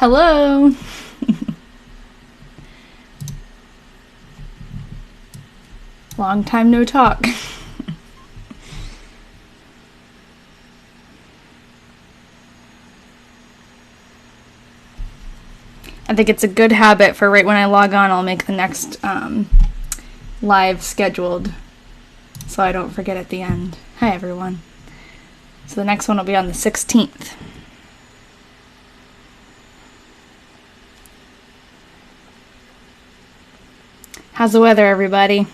Hello. Long time no talk. I think it's a good habit for right when I log on, I'll make the next live scheduled so I don't forget at the end. Hi everyone. So the next one will be on the 16th. How's the weather, everybody?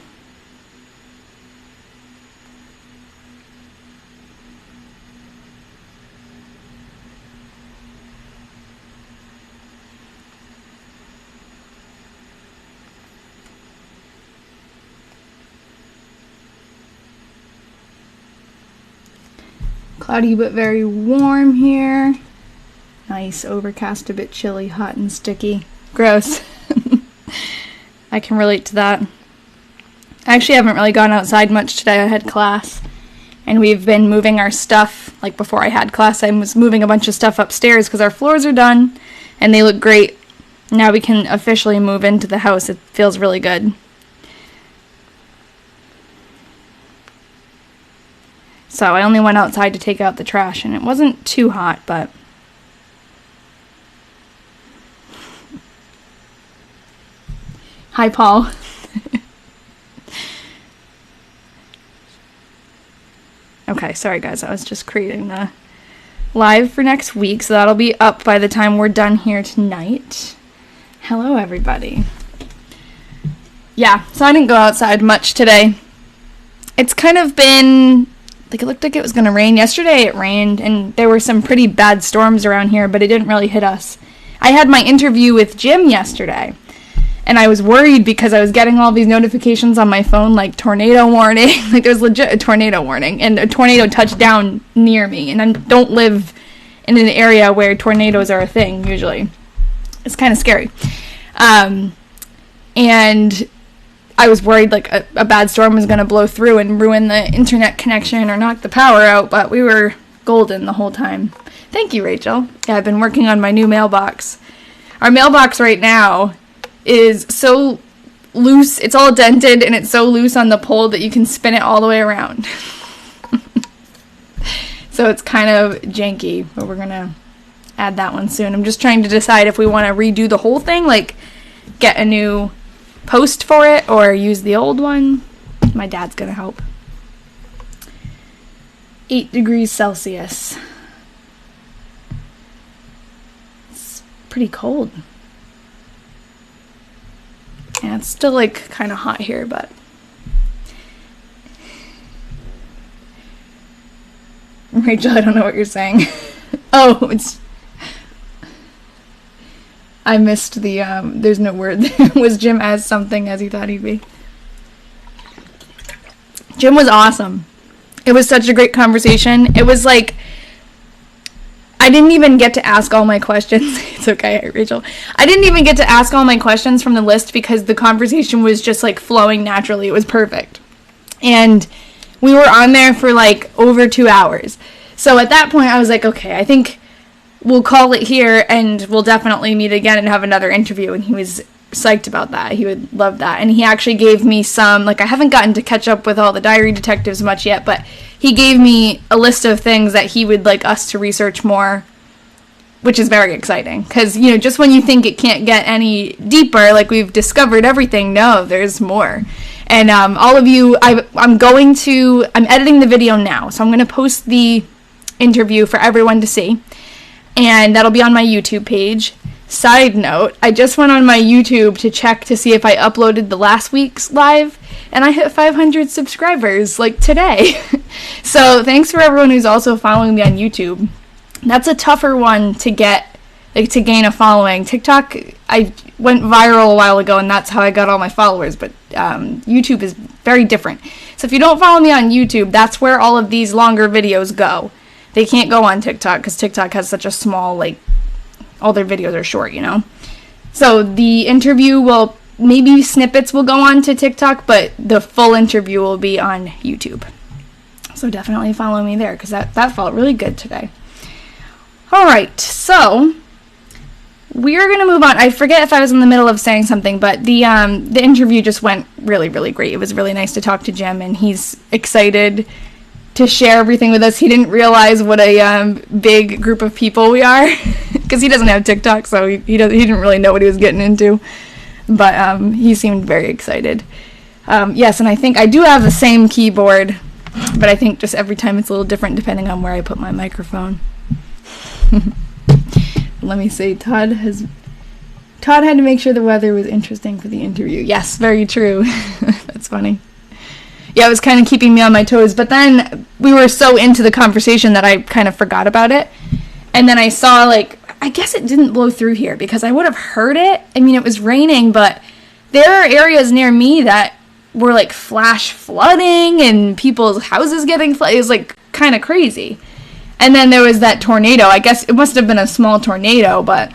Cloudy but very warm here. Nice, overcast, a bit chilly, hot and sticky. Gross. I can relate to that. I actually haven't really gone outside much today. I had class, and we've been moving our stuff. Like before I had class, I was moving a bunch of stuff upstairs because our floors are done, and they look great. Now we can officially move into the house. It feels really good. So I only went outside to take out the trash, and it wasn't too hot, but... Hi, Paul. Okay, sorry guys, I was just creating the live for next week, so that'll be up by the time we're done here tonight. Hello, everybody. Yeah, so I didn't go outside much today. It's kind of been... Like, it looked like it was going to rain. Yesterday it rained, and there were some pretty bad storms around here, but it didn't really hit us. I had my interview with Jim yesterday, and I was worried because I was getting all these notifications on my phone, like tornado warning. Like, there's legit a tornado warning, and a tornado touched down near me, and I don't live in an area where tornadoes are a thing, usually. It's kind of scary. And I was worried like a bad storm was going to blow through and ruin the internet connection or knock the power out, but we were golden the whole time. Thank you, Rachel. Yeah, I've been working on my new mailbox. Our mailbox right now is so loose, it's all dented, and it's so loose on the pole that you can spin it all the way around. So it's kind of janky, but we're going to add that one soon. I'm just trying to decide if we want to redo the whole thing, like get a new post for it or use the old one. My dad's gonna help. 8 degrees Celsius. It's pretty cold. Yeah, it's still like kind of hot here, but Rachel, I don't know what you're saying. Oh, it's I missed the, there's no word. Was Jim as something as he thought he'd be? Jim was awesome. It was such a great conversation. It was like, I didn't even get to ask all my questions. It's okay, Rachel. I didn't even get to ask all my questions from the list because the conversation was just like flowing naturally. It was perfect. And we were on there for like over 2 hours. So at that point I was like, okay, I think we'll call it here, and we'll definitely meet again and have another interview. And he was psyched about that. He would love that. And he actually gave me some, like, I haven't gotten to catch up with all the diary detectives much yet, but he gave me a list of things that he would like us to research more, which is very exciting. Because, you know, just when you think it can't get any deeper, like we've discovered everything, no, there's more. And all of you, I'm editing the video now, so I'm going to post the interview for everyone to see. And that'll be on my YouTube page. Side note, I just went on my YouTube to check to see if I uploaded the last week's live, and I hit 500 subscribers, like, today. So thanks for everyone who's also following me on YouTube. That's a tougher one to get, like, to gain a following. TikTok, I went viral a while ago, and that's how I got all my followers, but YouTube is very different. So if you don't follow me on YouTube, that's where all of these longer videos go. They can't go on TikTok because TikTok has such a small, like, all their videos are short, you know? So the interview will, maybe snippets will go on to TikTok, but the full interview will be on YouTube. So definitely follow me there because that felt really good today. All right, so We are going to move on. I forget if I was in the middle of saying something, but the interview just went really, really great. It was really nice to talk to Jim, and he's excited to share everything with us. He didn't realize what a big group of people we are, because he doesn't have TikTok, so he didn't really know what he was getting into. But he seemed very excited. Yes, and I think I do have the same keyboard, but I think just every time it's a little different depending on where I put my microphone. Let me see. Todd had to make sure the weather was interesting for the interview. Yes, very true. That's funny. Yeah, it was kind of keeping me on my toes, but then we were so into the conversation that I kind of forgot about it. And then I saw, like, I guess it didn't blow through here because I would have heard it. I mean, it was raining, but there are areas near me that were, like, flash flooding and people's houses getting flooded. It was, like, kind of crazy. And then there was that tornado. I guess it must have been a small tornado, but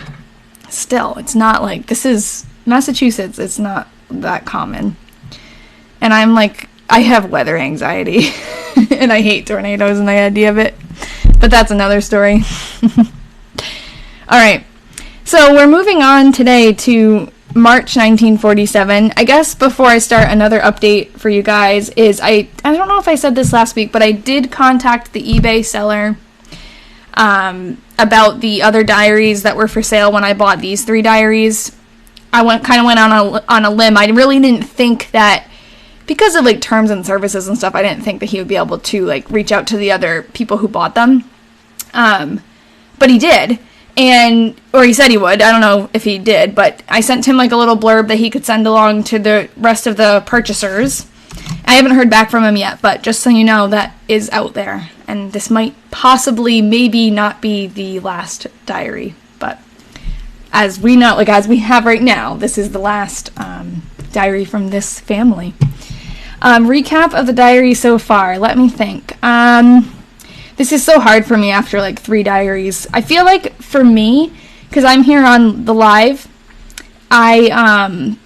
still, it's not like, this is Massachusetts. It's not that common. And I'm like, I have weather anxiety, and I hate tornadoes and the idea of it. But that's another story. All right. So we're moving on today to March 1947. I guess before I start, another update for you guys is I don't know if I said this last week, but I did contact the eBay seller about the other diaries that were for sale when I bought these 3 diaries. I went on a limb. I really didn't think that, because of like terms and services and stuff, I didn't think that he would be able to like reach out to the other people who bought them. But he did. Or he said he would. I don't know if he did, but I sent him like a little blurb that he could send along to the rest of the purchasers. I haven't heard back from him yet, but just so you know, that is out there. And this might possibly, maybe not be the last diary, but as we know, like as we have right now, this is the last diary from this family. Recap of the diary so far. Let me think. This is so hard for me after like 3 diaries. I feel like for me, because I'm here on the live, I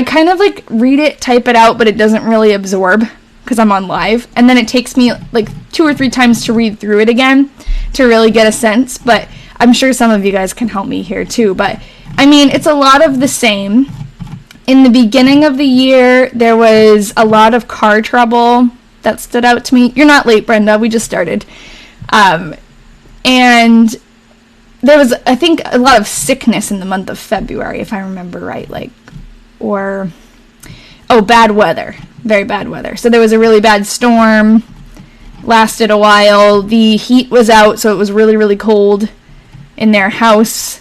kind of like read it, type it out, but it doesn't really absorb because I'm on live. And then it takes me like 2 or 3 times to read through it again to really get a sense. But I'm sure some of you guys can help me here too. But I mean, it's a lot of the same. In the beginning of the year, there was a lot of car trouble that stood out to me. You're not late, Brenda. We just started. And there was, I think, a lot of sickness in the month of February, if I remember right. Bad weather. Very bad weather. So there was a really bad storm. Lasted a while. The heat was out, so it was really, really cold in their house.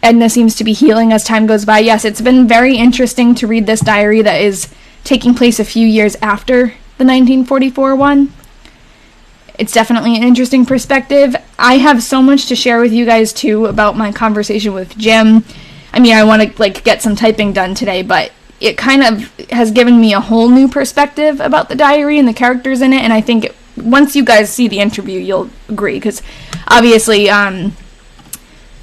Edna seems to be healing as time goes by. Yes, it's been very interesting to read this diary that is taking place a few years after the 1944 one. It's definitely an interesting perspective. I have so much to share with you guys, too, about my conversation with Jim. I mean, I want to, get some typing done today, but it kind of has given me a whole new perspective about the diary and the characters in it, and I think once you guys see the interview, you'll agree, because obviously,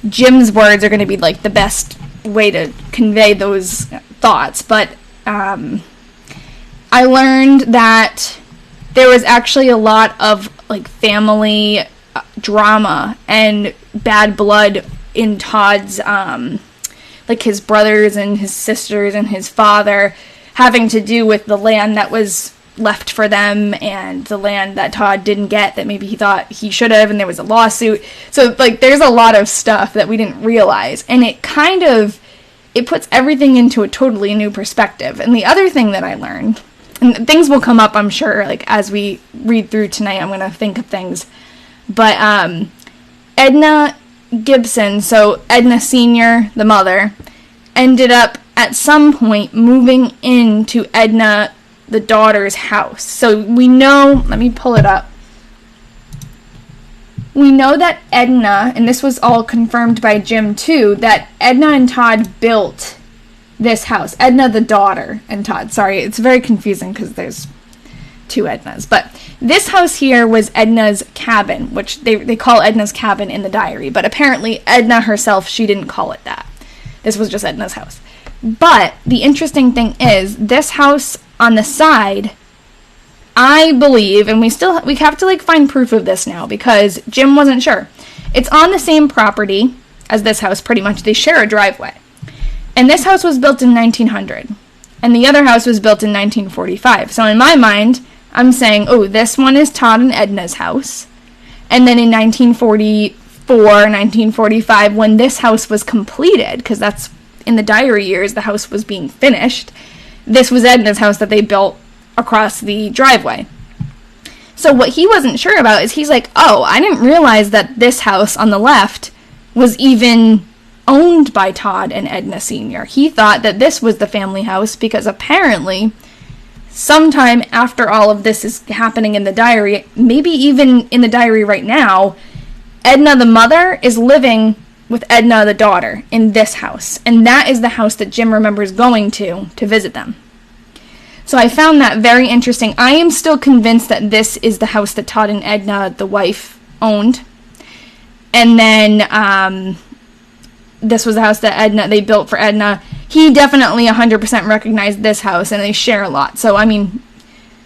Jim's words are going to be, the best way to convey those thoughts, but I learned that there was actually a lot of, family drama and bad blood in Todd's, his brothers and his sisters and his father having to do with the land that was left for them and the land that Todd didn't get that maybe he thought he should have, and there was a lawsuit. So, there's a lot of stuff that we didn't realize, and it puts everything into a totally new perspective. And the other thing that I learned, and things will come up, I'm sure, as we read through tonight, I'm going to think of things, but Edna Gibson, so Edna Sr., the mother, ended up at some point moving into Edna, the daughter's house. So we know, let me pull it up. We know that Edna, and this was all confirmed by Jim too, that Edna and Todd built this house. Edna, the daughter, and Todd. Sorry, it's very confusing because there's 2 Ednas. But this house here was Edna's cabin, which they call Edna's cabin in the diary. But apparently Edna herself, she didn't call it that. This was just Edna's house. But the interesting thing is, this house on the side, I believe, and we have to find proof of this now because Jim wasn't sure. It's on the same property as this house, pretty much. They share a driveway. And this house was built in 1900. And the other house was built in 1945. So in my mind, I'm saying, oh, this one is Todd and Edna's house. And then in 1944, 1945, when this house was completed, because that's in the diary years, the house was being finished, this was Edna's house that they built across the driveway. So what he wasn't sure about is he's like, oh, I didn't realize that this house on the left was even owned by Todd and Edna Sr. He thought that this was the family house because apparently sometime after all of this is happening in the diary, maybe even in the diary right now, Edna the mother is living with Edna the daughter in this house. And that is the house that Jim remembers going to visit them. So I found that very interesting. I am still convinced that this is the house that Todd and Edna, the wife, owned. And then this was the house that they built for Edna. He definitely 100% recognized this house, and they share a lot. So, I mean,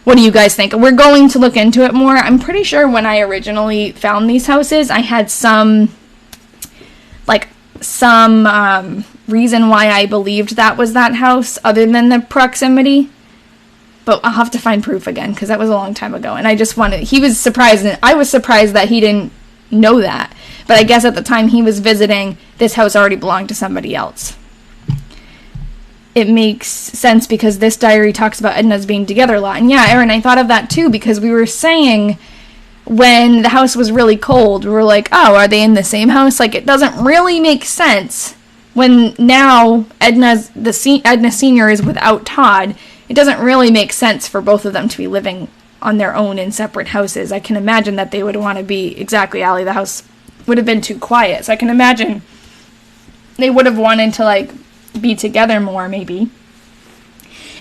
what do you guys think? We're going to look into it more. I'm pretty sure when I originally found these houses, I had some reason why I believed that was that house, other than the proximity. But I'll have to find proof again, because that was a long time ago. And he was surprised, and I was surprised that he didn't know that. But I guess at the time he was visiting, this house already belonged to somebody else. It makes sense because this diary talks about Edna's being together a lot. And yeah, Erin, I thought of that too, because we were saying when the house was really cold, we were like, oh, are they in the same house? Like, it doesn't really make sense when now Edna Sr. is without Todd. It doesn't really make sense for both of them to be living on their own in separate houses. I can imagine that they would want to be, exactly, Allie, the house would have been too quiet. So I can imagine they would have wanted to, be together more, maybe.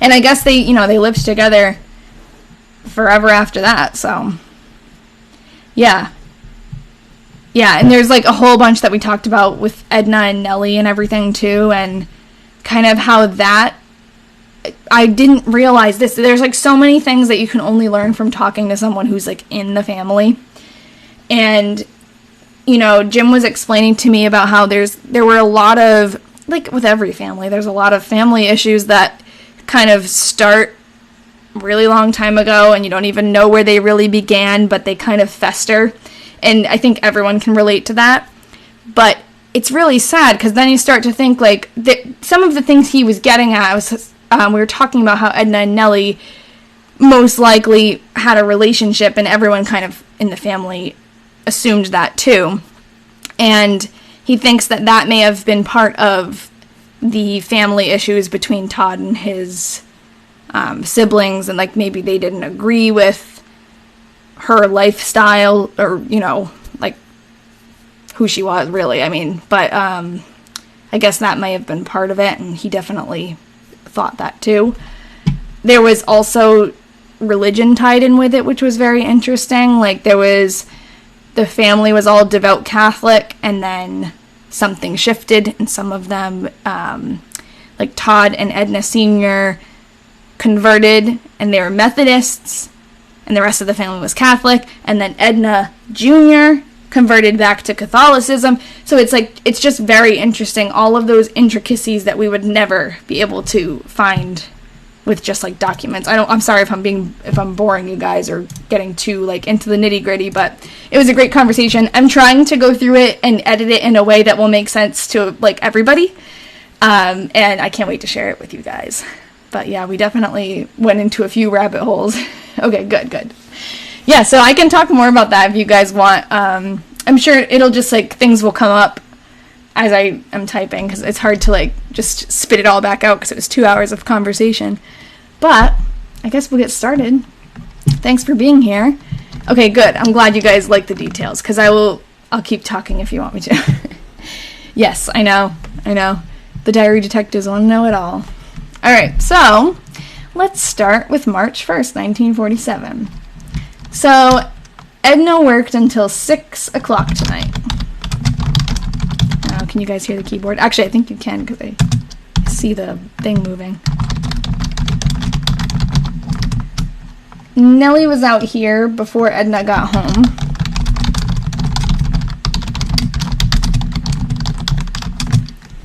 And I guess they lived together forever after that, so. Yeah. Yeah, and there's, a whole bunch that we talked about with Edna and Nellie and everything, too, and kind of how that, I didn't realize this. There's, so many things that you can only learn from talking to someone who's, in the family. And, Jim was explaining to me about how there were a lot of, with every family, there's a lot of family issues that kind of start really long time ago, and you don't even know where they really began, but they kind of fester. And I think everyone can relate to that. But it's really sad, because then you start to think, some of the things he was getting at was, we were talking about how Edna and Nellie most likely had a relationship, and everyone kind of in the family assumed that too. And he thinks that may have been part of the family issues between Todd and his siblings, and maybe they didn't agree with her lifestyle, or who she was really. I mean, but I guess that may have been part of it, and he definitely thought that too. There was also religion tied in with it, which was very interesting. The family was all devout Catholic, and then something shifted, and some of them, Todd and Edna Sr. converted, and they were Methodists, and the rest of the family was Catholic, and then Edna Jr. converted back to Catholicism. So it's just very interesting, all of those intricacies that we would never be able to find with just documents. I'm sorry if I'm boring you guys or getting too into the nitty-gritty, but it was a great conversation. I'm trying to go through it and edit it in a way that will make sense to everybody. And I can't wait to share it with you guys. But yeah, we definitely went into a few rabbit holes. Okay, good. Yeah, so I can talk more about that if you guys want. I'm sure it'll just things will come up as I am typing, because it's hard to just spit it all back out, because it was 2 hours of conversation. But I guess we'll get started. Thanks for being here. Okay, good. I'm glad you guys like the details, because I'll keep talking if you want me to. Yes, I know. The diary detectives want to know it all. Alright, so let's start with March 1st, 1947. So Edna worked until 6 o'clock tonight. Can you guys hear the keyboard? Actually, I think you can, because I see the thing moving. Nellie was out here before Edna got home.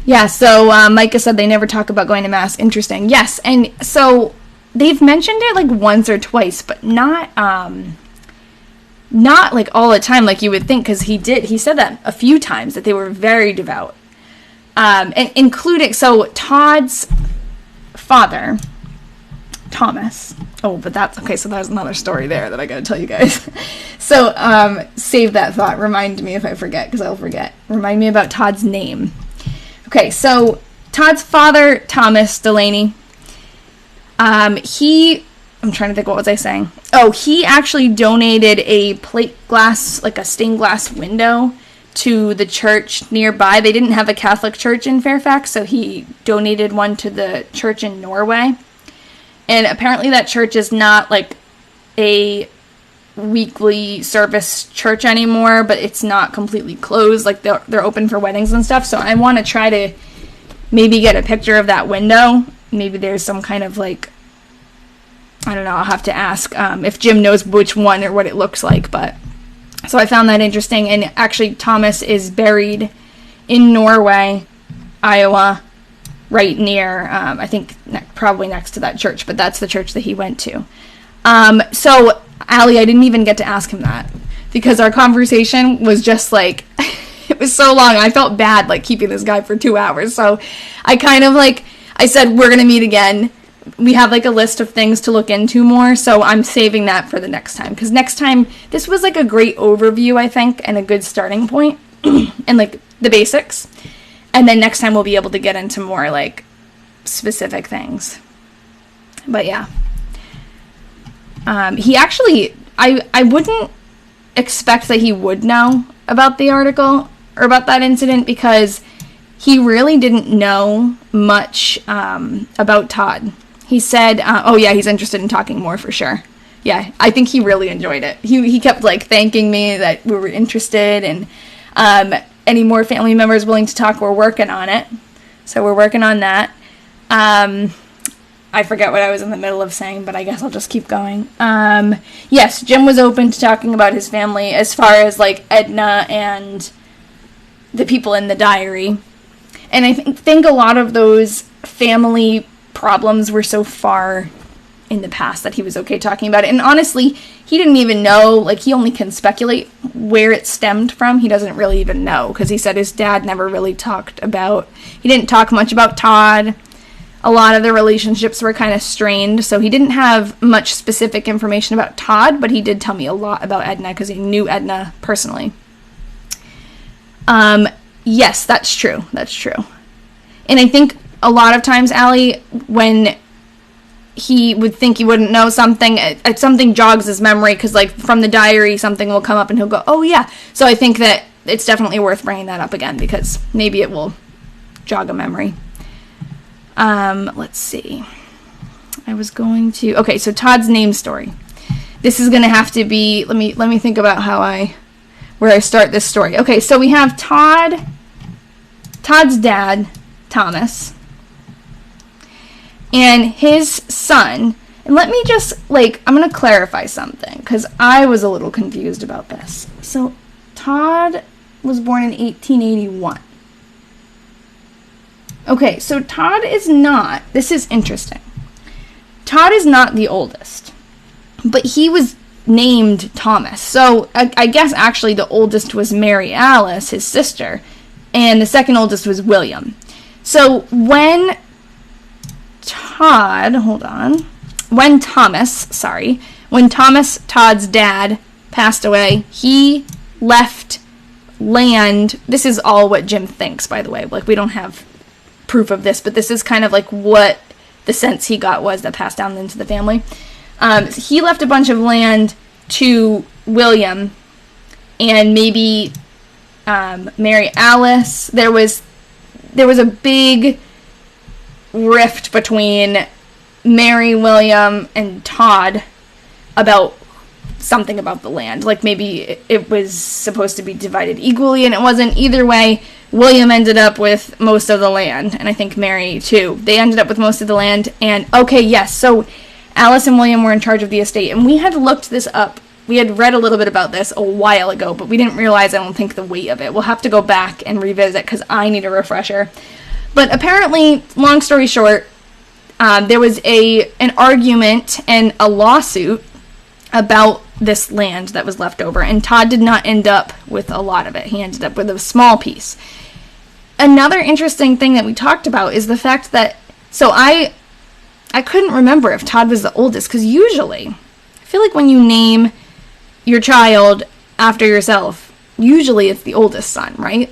Yeah, so Micah said they never talk about going to Mass. Interesting. Yes, and so they've mentioned it like once or twice, but not like all the time like you would think, because he said that a few times, that they were very devout. And including, so Todd's father, Thomas. Oh, but that's okay. So there's another story there that I gotta tell you guys. So save that thought. Remind me if I forget, because I'll forget. Remind me about Todd's name. Okay, so Todd's father, Thomas Delaney. I'm trying to think, what was I saying? Oh, he actually donated a plate glass, like a stained glass window, to the church nearby. They didn't have a Catholic church in Fairfax, so he donated one to the church in Norway. And apparently that church is not like a weekly service church anymore, but it's not completely closed. Like they're open for weddings and stuff. So I want to try to maybe get a picture of that window. Maybe there's some kind of like, I don't know, I'll have to ask if Jim knows which one or what it looks like. But so I found that interesting. And actually Thomas is buried in Norway, Iowa, right near, I think probably next to that church, but that's the church that he went to. So Allie, I didn't even get to ask him that, because our conversation was just like, it was so long. I felt bad like keeping this guy for 2 hours. So I kind of like, I said, we're going to meet again. We have like a list of things to look into more, so I'm saving that for the next time, because next time, this was like a great overview, I think, and a good starting point, and like the basics. And then next time we'll be able to get into more, like, specific things. But, yeah. He actually, I wouldn't expect that he would know about the article or about that incident, because he really didn't know much about Todd. He said, oh, yeah, he's interested in talking more for sure. Yeah, I think he really enjoyed it. He kept, like, thanking me that we were interested, and any more family members willing to talk, we're working on it. So we're working on that. I forget what I was in the middle of saying, but I guess I'll just keep going. Yes, Jim was open to talking about his family as far as, like, Edna and the people in the diary. And I think a lot of those family problems were so far in the past that he was okay talking about it. And honestly, he didn't even know, like, he only can speculate where it stemmed from. He doesn't really even know, because he said his dad never really he didn't talk much about Todd. A lot of the relationships were kind of strained, so he didn't have much specific information about Todd, but he did tell me a lot about Edna, because he knew Edna personally. Yes, that's true. And I think a lot of times, Allie, when he would think he wouldn't know something, something jogs his memory, because, like, from the diary, something will come up, and he'll go, oh, yeah. So I think that it's definitely worth bringing that up again, because maybe it will jog a memory. Let's see. Okay, so Todd's name story. This is going to have to be, let me think about where I start this story. Okay, so we have Todd's dad, Thomas, and his son. And let me just, like, I'm going to clarify something, because I was a little confused about this. So Todd was born in 1881. Okay, so Todd is not, this is interesting. Todd is not the oldest, but he was named Thomas. So I guess actually the oldest was Mary Alice, his sister, and the second oldest was William. So when Thomas, Todd's dad, passed away, he left land. This is all what Jim thinks, by the way. Like, we don't have proof of this, but this is kind of like what the sense he got was that passed down into the family. He left a bunch of land to William and maybe Mary Alice. There was a big rift between Mary, William, and Todd about something about the land. Like, maybe it was supposed to be divided equally, and it wasn't. Either way, William ended up with most of the land, and I think Mary, too. They ended up with most of the land, and, okay, yes, so Alice and William were in charge of the estate, and we had looked this up. We had read a little bit about this a while ago, but we didn't realize, I don't think, the weight of it. We'll have to go back and revisit, because I need a refresher. But apparently, long story short, there was an argument and a lawsuit about this land that was left over, and Todd did not end up with a lot of it. He ended up with a small piece. Another interesting thing that we talked about is the fact that, so I couldn't remember if Todd was the oldest, because usually, I feel like when you name your child after yourself, usually it's the oldest son, right?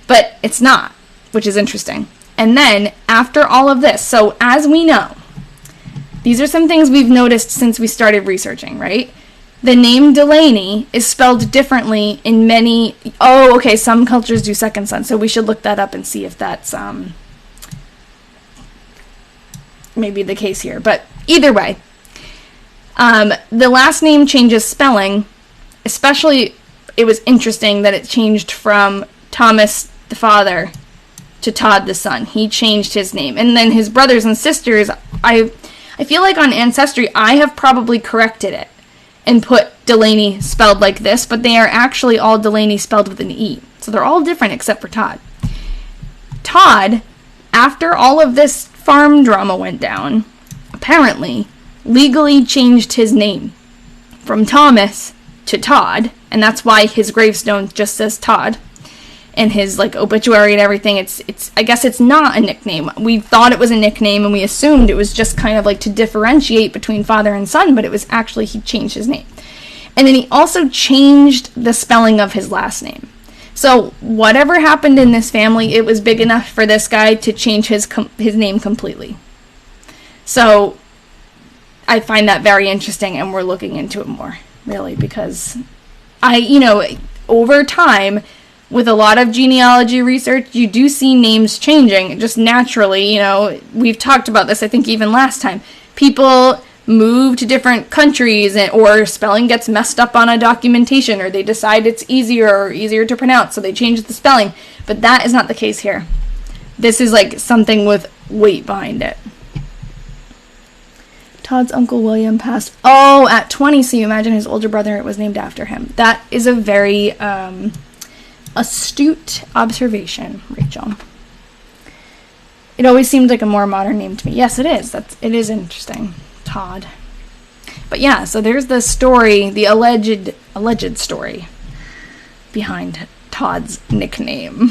But it's not, which is interesting. And then, after all of this, so as we know, these are some things we've noticed since we started researching, right? The name Delaney is spelled differently in many... Oh, okay, some cultures do second son, so we should look that up and see if that's maybe the case here. But either way, the last name changes spelling. Especially, it was interesting that it changed from Thomas the father to Todd the son. He changed his name. And then his brothers and sisters, I feel like on Ancestry, I have probably corrected it and put Delaney spelled like this, but they are actually all Delaney spelled with an E. So they're all different except for Todd. Todd, after all of this farm drama went down, apparently legally changed his name from Thomas to Todd, and that's why his gravestone just says Todd. And his obituary and everything, it's I guess it's not a nickname. We thought it was a nickname, and we assumed it was just kind of to differentiate between father and son, but it was actually he changed his name. And then he also changed the spelling of his last name. So whatever happened in this family, it was big enough for this guy to change his name completely. So I find that very interesting, and we're looking into it more, really, because over time, with a lot of genealogy research, you do see names changing just naturally. We've talked about this, I think, even last time. People move to different countries, or spelling gets messed up on a documentation, or they decide it's easier to pronounce, so they change the spelling. But that is not the case here. This is something with weight behind it. Todd's Uncle William passed, at 20, so you imagine his older brother was named after him. That is a very... astute observation, Rachel. It always seemed like a more modern name to me. Yes, it is. It is interesting. Todd. But yeah, so there's the story, the alleged story behind Todd's nickname.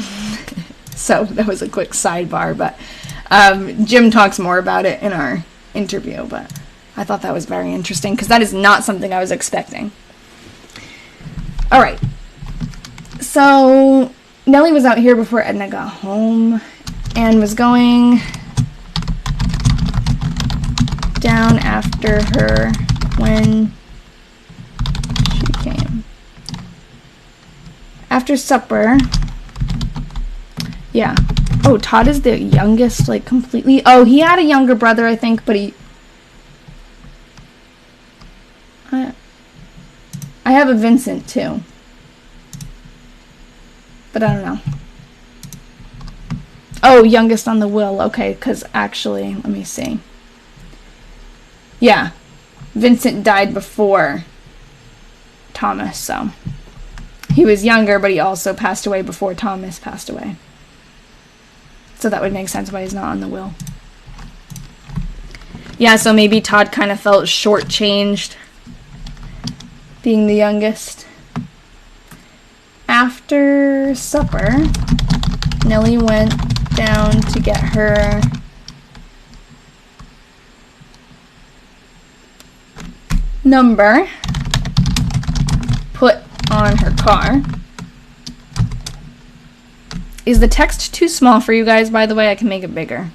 So that was a quick sidebar, but Jim talks more about it in our interview, but I thought that was very interesting because that is not something I was expecting. All right. So, Nellie was out here before Edna got home and was going down after her when she came. After supper, yeah. Oh, Todd is the youngest, completely. Oh, he had a younger brother, I think, but I have a Vincent, too. But I don't know. Oh, youngest on the will. Okay, because actually, let me see. Yeah. Vincent died before Thomas, so. He was younger, but he also passed away before Thomas passed away. So that would make sense why he's not on the will. Yeah, so maybe Todd kind of felt shortchanged being the youngest. After supper, Nellie went down to get her number put on her car. Is the text too small for you guys, by the way? I can make it bigger.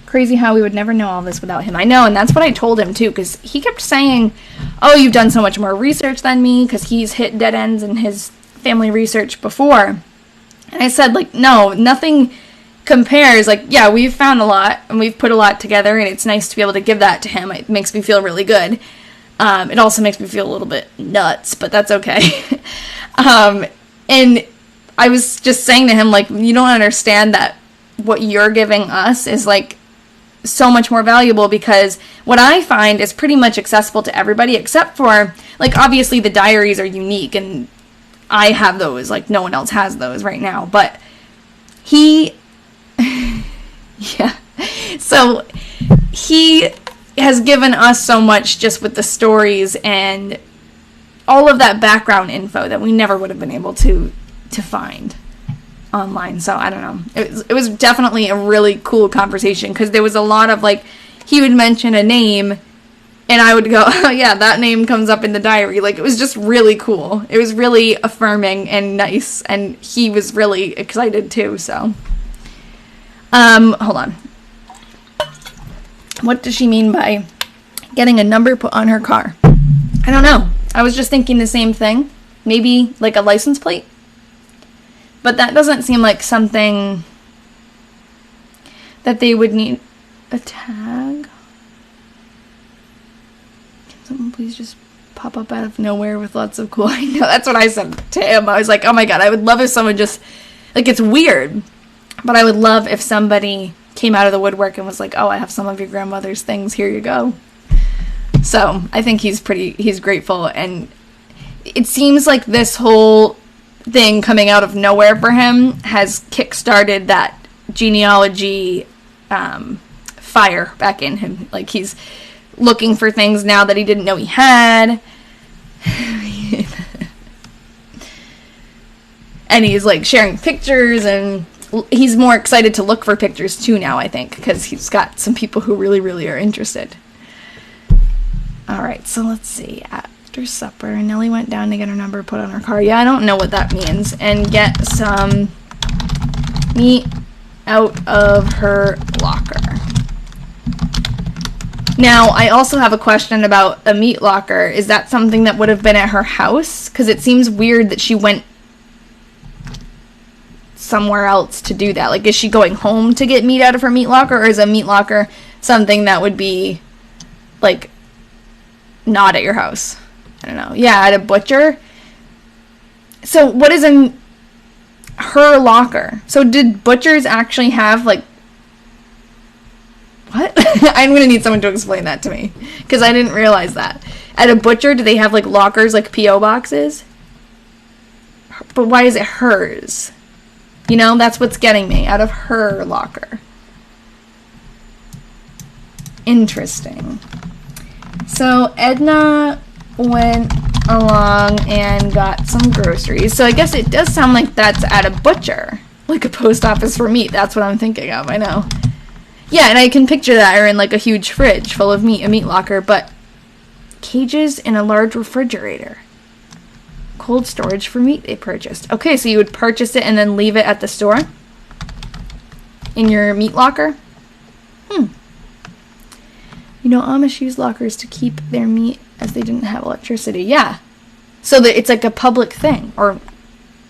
Crazy how we would never know all this without him. I know, and that's what I told him, too, because he kept saying, oh, you've done so much more research than me, because he's hit dead ends in his family research before. And I said, no, nothing compares. Yeah, we've found a lot, and we've put a lot together, and it's nice to be able to give that to him. It makes me feel really good. It also makes me feel a little bit nuts, but that's okay. And I was just saying to him, you don't understand that what you're giving us is, so much more valuable, because what I find is pretty much accessible to everybody, except for, obviously the diaries are unique, and I have those, no one else has those right now, but he So he has given us so much just with the stories and all of that background info that we never would have been able to find online. So I don't know. It was definitely a really cool conversation because there was a lot of like, he would mention a name and I would go, oh yeah, that name comes up in the diary. Like, it was just really cool. It was really affirming and nice, and he was really excited too, so. Hold on. What does she mean by getting a number put on her car? I don't know. I was just thinking the same thing. Maybe like a license plate? But that doesn't seem like something that they would need. A tag? Can someone please just pop up out of nowhere with lots of cool... I know, that's what I said to him. I was like, oh my god, I would love if someone just... Like, it's weird, but I would love if somebody came out of the woodwork and was like, oh, I have some of your grandmother's things, here you go. So, I think he's grateful, and it seems like this whole thing coming out of nowhere for him has kick-started that genealogy fire back in him. Like, he's looking for things now that he didn't know he had. And he's like sharing pictures, and he's more excited to look for pictures too now, I think, because he's got some people who really, really are interested. Alright, so let's see. After supper, Nellie went down to get her number put on her car. Yeah, I don't know what that means. And get some meat out of her locker. Now, I also have a question about a meat locker. Is that something that would have been at her house? Because it seems weird that she went somewhere else to do that. Like, is she going home to get meat out of her meat locker? Or is a meat locker something that would be, like, not at your house? I don't know. Yeah, at a butcher. So, what is her locker? So, did butchers actually have, like, what? I'm going to need someone to explain that to me, because I didn't realize that. At a butcher, do they have, like, lockers, like P.O. boxes? But why is it hers? You know, that's what's getting me. Out of her locker. Interesting. So, Edna went along and got some groceries. So, I guess it does sound like that's at a butcher. Like a post office for meat. That's what I'm thinking of, I know. Yeah, and I can picture that her in like a huge fridge full of meat, a meat locker, but cages in a large refrigerator. Cold storage for meat they purchased. Okay, so you would purchase it and then leave it at the store? In your meat locker? You know, Amish use lockers to keep their meat as they didn't have electricity. Yeah. So that it's like a public thing, or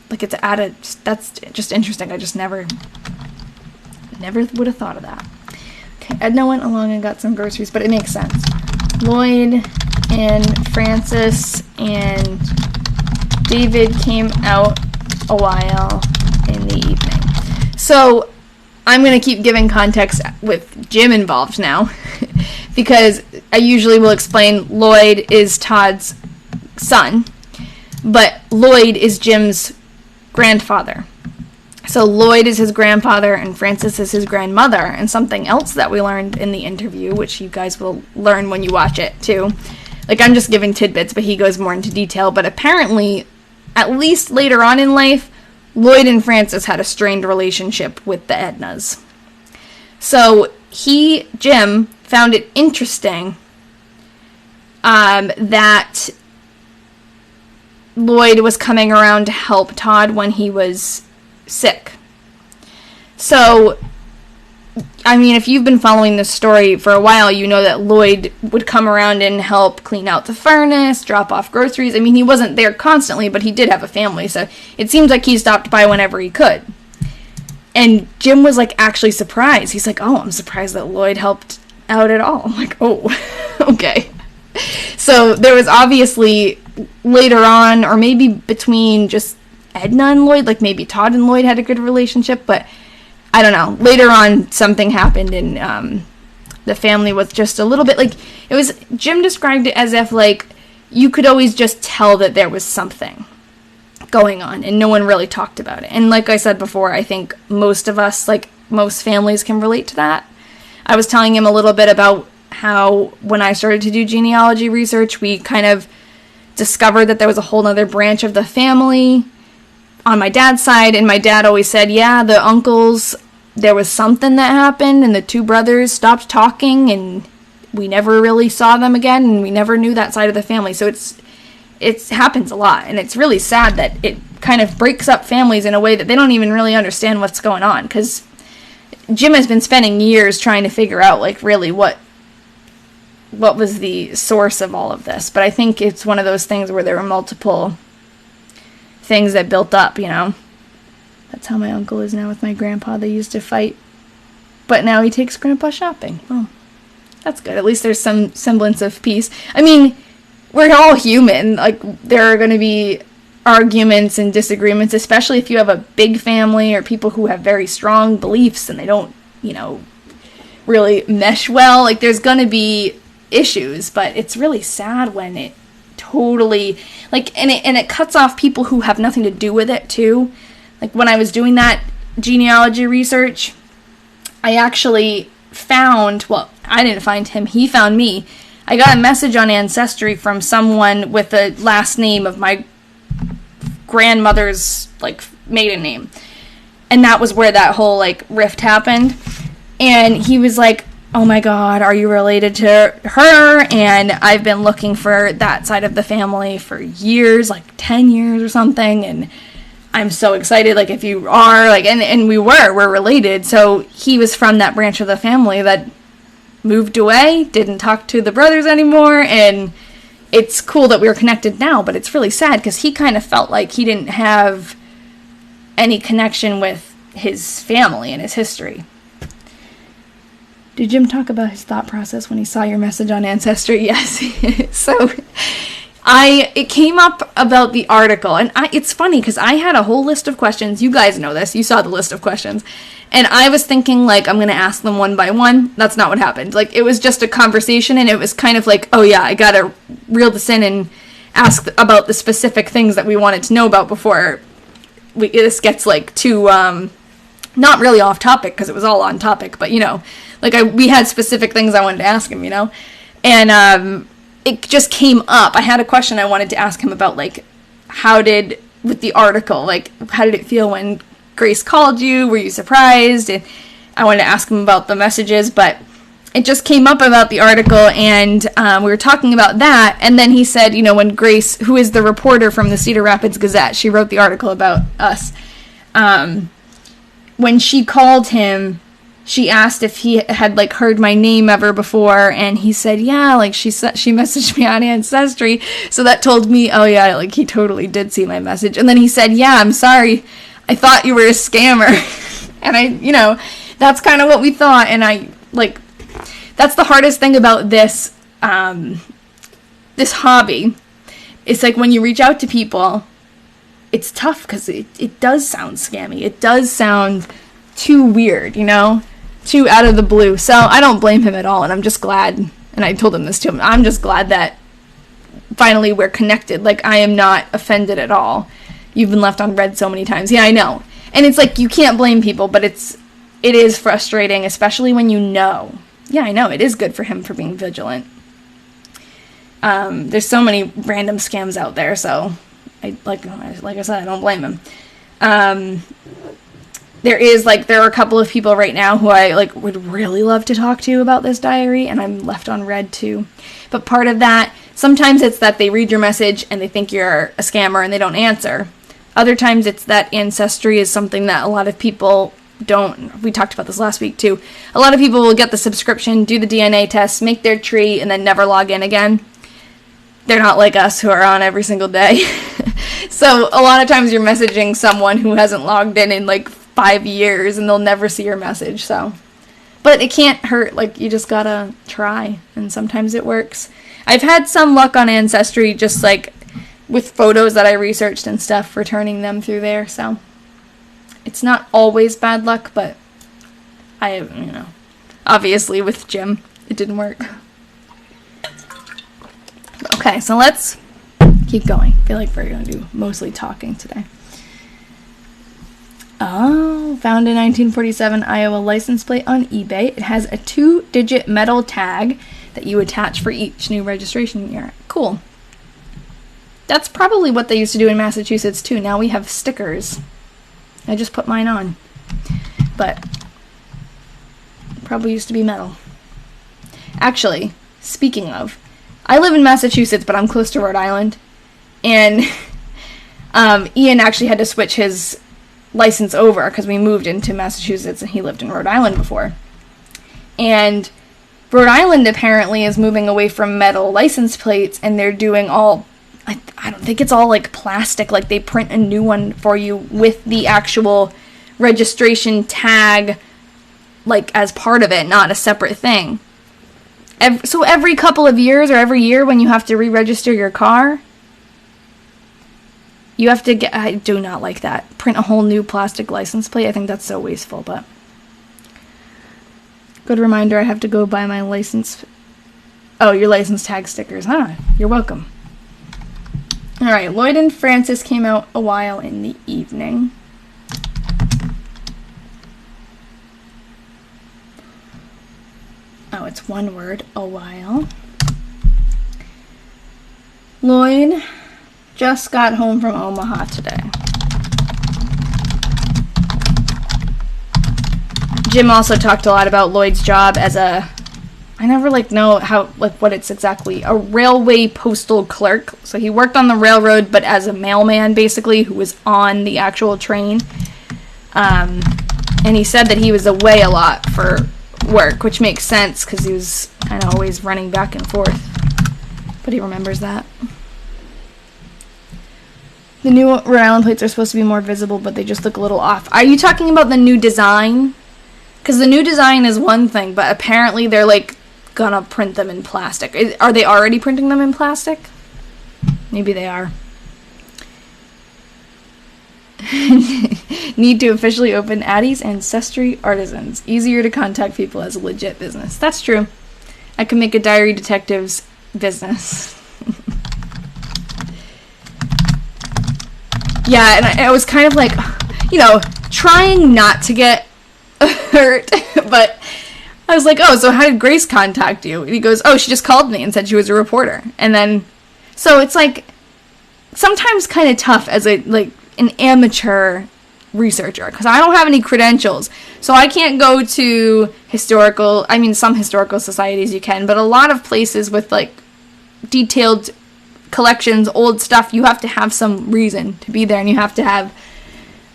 like it's at a... That's just interesting. I just never would have thought of that. Okay, Edna went along and got some groceries, but it makes sense. Lloyd and Francis and David came out a while in the evening. So I'm going to keep giving context with Jim involved now, because I usually will explain Lloyd is Todd's son, but Lloyd is Jim's grandfather. So Lloyd is his grandfather and Frances is his grandmother. And something else that we learned in the interview, which you guys will learn when you watch it too. Like, I'm just giving tidbits, but he goes more into detail. But apparently, at least later on in life, Lloyd and Frances had a strained relationship with the Ednas. So Jim, found it interesting that Lloyd was coming around to help Todd when he was sick. So, I mean, if you've been following this story for a while, you know that Lloyd would come around and help clean out the furnace, drop off groceries. I mean, he wasn't there constantly, but he did have a family, so it seems like he stopped by whenever he could. And Jim was, like, actually surprised. He's like, oh, I'm surprised that Lloyd helped out at all. I'm like, oh, okay. So there was obviously later on, or maybe between just Edna and Lloyd, like maybe Todd and Lloyd had a good relationship, but I don't know. Later on, something happened, and the family was just a little bit, like, it was, Jim described it as if, like, you could always just tell that there was something going on, and no one really talked about it. And like I said before, I think most of us, like, most families can relate to that. I was telling him a little bit about how when I started to do genealogy research, we kind of discovered that there was a whole other branch of the family on my dad's side, and my dad always said, yeah, the uncles, there was something that happened, and the two brothers stopped talking, and we never really saw them again, and we never knew that side of the family. So it happens a lot, and it's really sad that it kind of breaks up families in a way that they don't even really understand what's going on, because Jim has been spending years trying to figure out, like, really what was the source of all of this. But I think it's one of those things where there were multiple things that built up, you know. That's how my uncle is now with my grandpa. They used to fight, but now he takes grandpa shopping. Well, that's good. At least there's some semblance of peace. I mean, we're all human. Like, there are going to be arguments and disagreements, especially if you have a big family or people who have very strong beliefs and they don't, you know, really mesh well. Like, there's going to be issues, but it's really sad when it totally, like, and it cuts off people who have nothing to do with it too. Like, when I was doing that genealogy research, I actually found, well, I didn't find him, he found me. I got a message on Ancestry from someone with the last name of my grandmother's, like, maiden name. And that was where that whole, like, rift happened. And he was like, oh my God, are you related to her? And I've been looking for that side of the family for years, like 10 years or something. And I'm so excited, like, if you are, like, and we're related. So he was from that branch of the family that moved away, didn't talk to the brothers anymore, and it's cool that we're connected now, but it's really sad because he kind of felt like he didn't have any connection with his family and his history. Did Jim talk about his thought process when he saw your message on Ancestry? Yes. So it came up about the article, and it's funny because I had a whole list of questions. You guys know this. You saw the list of questions. And I was thinking, like, I'm going to ask them one by one. That's not what happened. Like, it was just a conversation, and it was kind of like, oh yeah, I got to reel this in and ask about the specific things that we wanted to know about before this gets, like, too, not really off topic, because it was all on topic, but, you know, like, we had specific things I wanted to ask him, you know? And it just came up. I had a question I wanted to ask him about, like, with the article, like, how did it feel when Grace called you? Were you surprised? And I wanted to ask him about the messages, but it just came up about the article, and we were talking about that, and then he said, you know, when Grace, who is the reporter from the Cedar Rapids Gazette, she wrote the article about us, when she called him, she asked if he had, like, heard my name ever before, and he said, yeah, like, she messaged me on Ancestry, so that told me, oh yeah, like, he totally did see my message. And then he said, yeah, I'm sorry, I thought you were a scammer. And I, you know, that's kind of what we thought, and I, like, that's the hardest thing about this, this hobby. It's like when you reach out to people, it's tough because it does sound scammy. It does sound too weird, you know? Too out of the blue. So I don't blame him at all, and I'm just glad, and I told him this to him, I'm just glad that finally we're connected. Like, I am not offended at all. You've been left on red so many times. Yeah, I know. And it's like, you can't blame people, but it is frustrating, especially when you know. Yeah, I know. It is good for him for being vigilant. There's so many random scams out there, so like I said, I don't blame him. There are a couple of people right now who I, like, would really love to talk to about this diary, and I'm left on red too. But part of that, sometimes it's that they read your message and they think you're a scammer and they don't answer. Other times it's that Ancestry is something that a lot of people don't. We talked about this last week too. A lot of people will get the subscription, do the DNA test, make their tree, and then never log in again. They're not like us who are on every single day. So a lot of times you're messaging someone who hasn't logged in like 5 years, and they'll never see your message. So, but it can't hurt. Like, you just gotta try, and sometimes it works. I've had some luck on Ancestry, just like with photos that I researched and stuff, returning them through there. So it's not always bad luck, but obviously with Jim, it didn't work. Okay, so let's keep going. I feel like we're going to do mostly talking today. Oh, found a 1947 Iowa license plate on eBay. It has a 2-digit metal tag that you attach for each new registration year. Cool. That's probably what they used to do in Massachusetts too. Now we have stickers. I just put mine on. But probably used to be metal. Actually, speaking of, I live in Massachusetts, but I'm close to Rhode Island. And Ian actually had to switch his license over because we moved into Massachusetts and he lived in Rhode Island before. And Rhode Island apparently is moving away from metal license plates, and they're doing all, I don't think it's all like plastic, like they print a new one for you with the actual registration tag like as part of it, not a separate thing. So every couple of years or every year when you have to re-register your car, you have to get, I do not like that, print a whole new plastic license plate. I think that's so wasteful, but good reminder, I have to go buy my license. Oh, your license tag stickers, huh? You're welcome. All right, Lloyd and Francis came out a while in the evening. Oh, it's one word, a while. Lloyd just got home from Omaha today. Jim also talked a lot about Lloyd's job as a, I never know how, what it's exactly, a railway postal clerk. So he worked on the railroad, but as a mailman, basically, who was on the actual train. And he said that he was away a lot for work, which makes sense, because he was kind of always running back and forth. But he remembers that. The new Rhode Island plates are supposed to be more visible, but they just look a little off. Are you talking about the new design? Because the new design is one thing, but apparently they're, gonna print them in plastic. Are they already printing them in plastic? Maybe they are. Need to officially open Addie's Ancestry Artisans. Easier to contact people as a legit business. That's true. I can make a Diary Detectives business. Yeah, and I was kind of trying not to get hurt, but I was like, oh, so how did Grace contact you? And he goes, oh, she just called me and said she was a reporter. And then, so it's sometimes kind of tough as an amateur researcher, because I don't have any credentials, so I can't go to some historical societies you can, but a lot of places with detailed collections, old stuff, you have to have some reason to be there, and you have to have,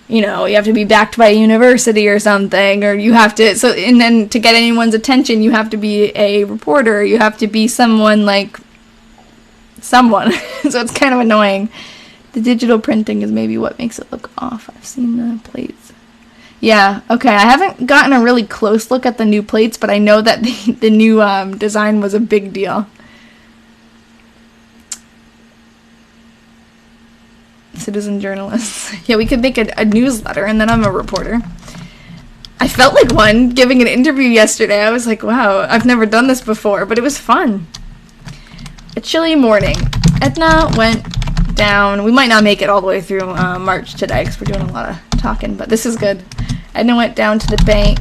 you have to be backed by a university or something, or you have to, and then to get anyone's attention, you have to be a reporter, you have to be someone. So it's kind of annoying. The digital printing is maybe what makes it look off. I've seen the plates. Yeah, okay, I haven't gotten a really close look at the new plates, but I know that the new design was a big deal. Citizen journalists. Yeah, we could make a newsletter, and then I'm a reporter. I felt like one giving an interview yesterday. I was like, wow, I've never done this before, but it was fun. A chilly morning. Edna went down. We might not make it all the way through March today because we're doing a lot of talking, but this is good. Edna went down to the bank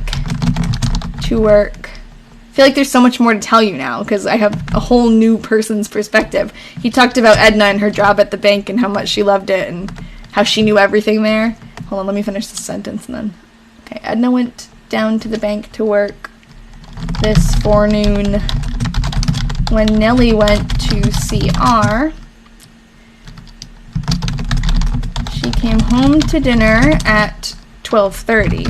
to work. I feel like there's so much more to tell you now because I have a whole new person's perspective. He talked about Edna and her job at the bank and how much she loved it and how she knew everything there. Hold on, let me finish the sentence and then. Okay, Edna went down to the bank to work this forenoon. When Nellie went to CR, she came home to dinner at 12:30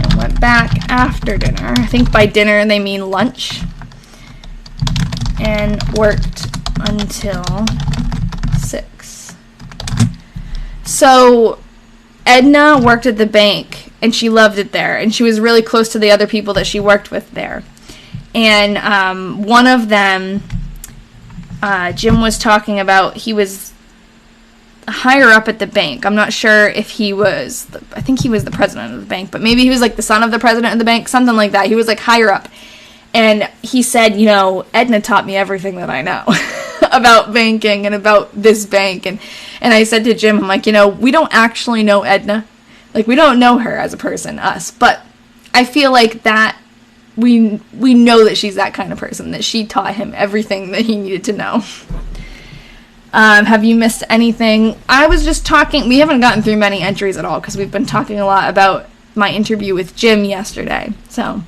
and went back after dinner. I think by dinner they mean lunch. And worked until 6. So Edna worked at the bank and she loved it there, and she was really close to the other people that she worked with there. And one of them, Jim was talking about, he was higher up at the bank. I'm not sure if he was, I think he was the president of the bank, but maybe he was the son of the president of the bank, something like that. He was higher up. And he said, Edna taught me everything that I know about banking and about this bank. And I said to Jim, I'm like, we don't actually know Edna. Like, we don't know her as a person, us, but I feel like that we know that she's that kind of person, that she taught him everything that he needed to know. Have you missed anything? I was just talking, we haven't gotten through many entries at all because we've been talking a lot about my interview with Jim yesterday. So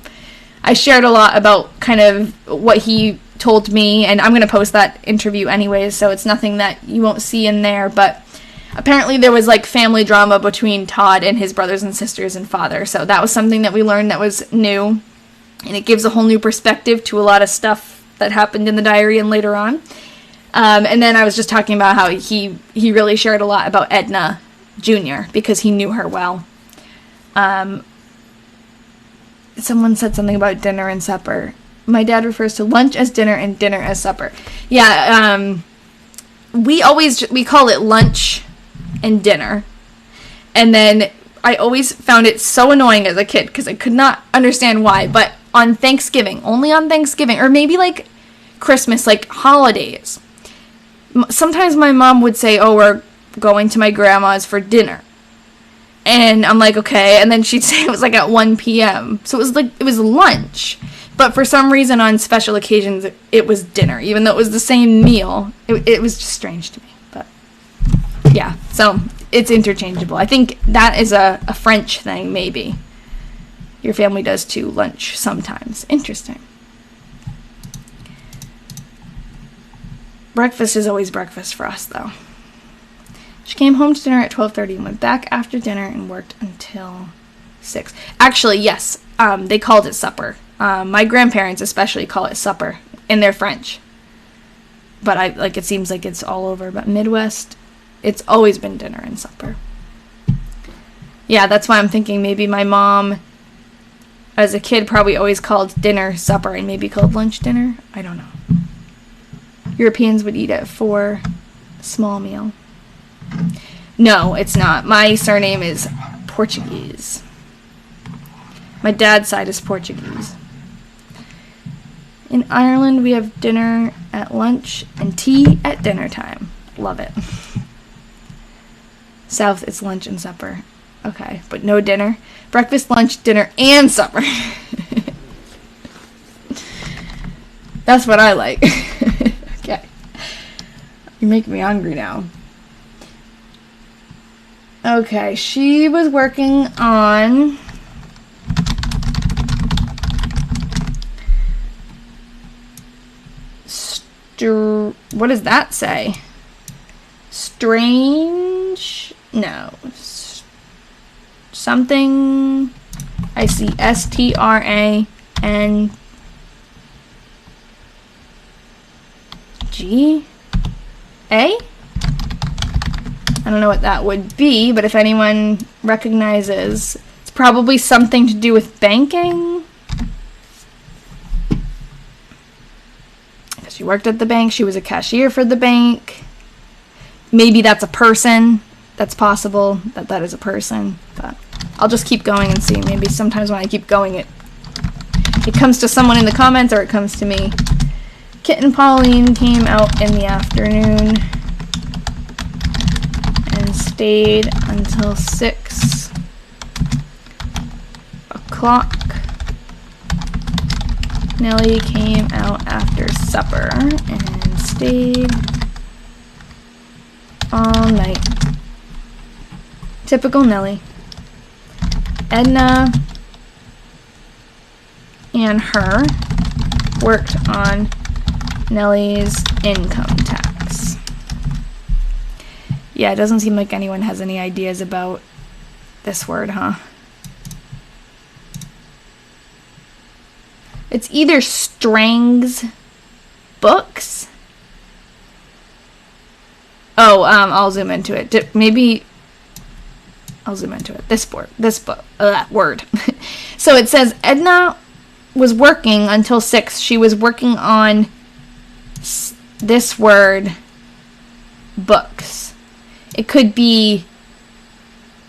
I shared a lot about kind of what he told me, and I'm going to post that interview anyways, so it's nothing that you won't see in there, but apparently there was like family drama between Todd and his brothers and sisters and father, so that was something that we learned that was new, and it gives a whole new perspective to a lot of stuff that happened in the diary and later on. And then I was just talking about how he really shared a lot about Edna Jr. because he knew her well. Someone said something about dinner and supper. My dad refers to lunch as dinner and dinner as supper. Yeah, we call it lunch and dinner. And then I always found it so annoying as a kid because I could not understand why. But on Thanksgiving, only on Thanksgiving, or maybe like Christmas, like holidays, sometimes my mom would say, oh, we're going to my grandma's for dinner. And I'm like, okay. And then she'd say it was like at 1 p.m. So it was lunch. But for some reason on special occasions, it was dinner. Even though it was the same meal, it was just strange to me. But yeah, so it's interchangeable. I think that is a French thing, maybe. Your family does too, lunch sometimes. Interesting. Breakfast is always breakfast for us, though. She came home to dinner at 12:30 and went back after dinner and worked until 6. Actually, yes, they called it supper. My grandparents especially call it supper in their French. But it seems like it's all over. But Midwest, it's always been dinner and supper. Yeah, that's why I'm thinking maybe my mom, as a kid, probably always called dinner supper and maybe called lunch dinner. I don't know. Europeans would eat at 4, small meal. No, it's not. My surname is Portuguese. My dad's side is Portuguese. In Ireland, we have dinner at lunch and tea at dinner time. Love it. South, it's lunch and supper. Okay, but no dinner. Breakfast, lunch, dinner, and supper. That's what I like. Okay. You make me hungry now. Okay, she was working on what does that say? Strange? No. Something. I see STRANG. I don't know what that would be, but if anyone recognizes, it's probably something to do with banking. Because she worked at the bank, she was a cashier for the bank. Maybe that's a person. That's possible that is a person. But I'll just keep going and see. Maybe sometimes when I keep going, it comes to someone in the comments or it comes to me. Kit and Pauline came out in the afternoon and stayed until 6 o'clock. Nellie came out after supper and stayed all night. Typical Nellie. Edna and her worked on Nellie's income tax. Yeah, it doesn't seem like anyone has any ideas about this word, huh? It's either Strang's books. Oh, I'll zoom into it. Maybe I'll zoom into it. This word. So it says Edna was working until 6. She was working on this word, books. It could be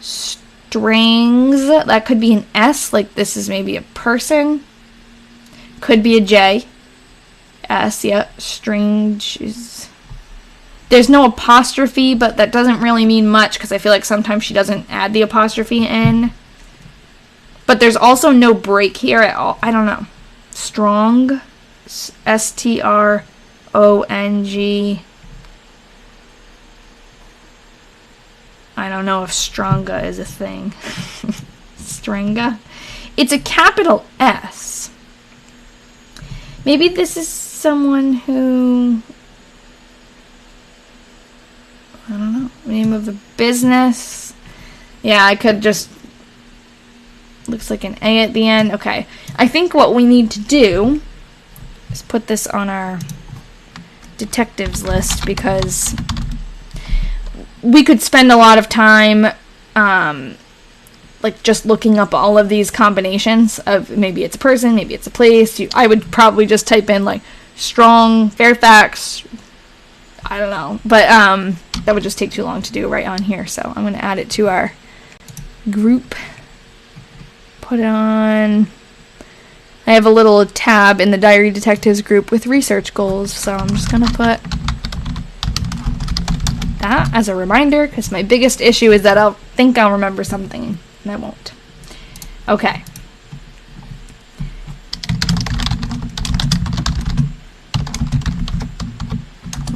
strings. That could be an S, like this is maybe a person. Could be a J. S, yeah. Strange. There's no apostrophe, but that doesn't really mean much because I feel like sometimes she doesn't add the apostrophe in. But there's also no break here at all. I don't know. Strong, Strong. I don't know if Stronga is a thing. Strenga. It's a capital S. Maybe this is someone who... I don't know. Name of the business. Yeah, I could just... Looks like an A at the end. Okay. I think what we need to do is put this on our detectives list because we could spend a lot of time like just looking up all of these combinations of maybe it's a person, maybe it's a place. I would probably just type in like Strong, Fairfax, I don't know. But that would just take too long to do right on here. So I'm going to add it to our group. Put it on. I have a little tab in the Diary Detectives group with research goals. So I'm just going to put that as a reminder because my biggest issue is that I'll think I'll remember something and I won't. Okay.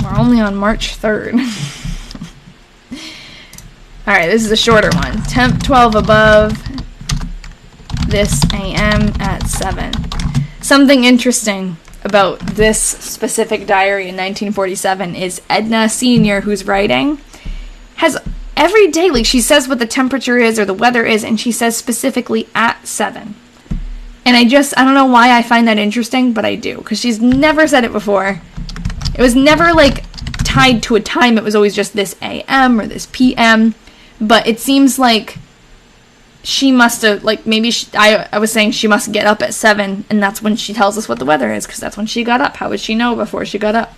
We're only on March 3rd. Alright, this is a shorter one. Temp 12 above. This AM at 7. Something interesting about this specific diary in 1947 is Edna Sr., who's writing, has every day, like, she says what the temperature is or the weather is, and she says specifically at 7. And I don't know why I find that interesting, but I do, because she's never said it before. It was never, like, tied to a time. It was always just this AM or this PM. But it seems like she must have, like, maybe I was saying she must get up at 7, and that's when she tells us what the weather is, because that's when she got up. How would she know before she got up?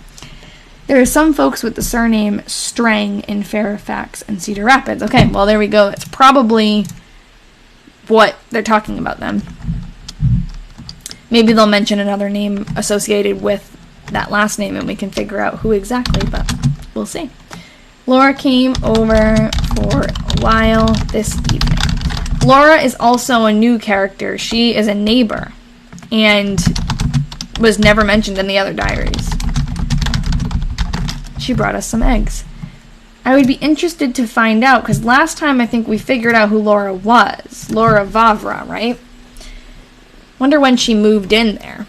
There are some folks with the surname Strang in Fairfax and Cedar Rapids. Okay, well, there we go. That's probably what they're talking about then. Maybe they'll mention another name associated with that last name, and we can figure out who exactly, but we'll see. Laura came over for a while this evening. Laura is also a new character. She is a neighbor and was never mentioned in the other diaries. She brought us some eggs. I would be interested to find out, because last time I think we figured out who Laura was. Laura Vavra, right? Wonder when she moved in there.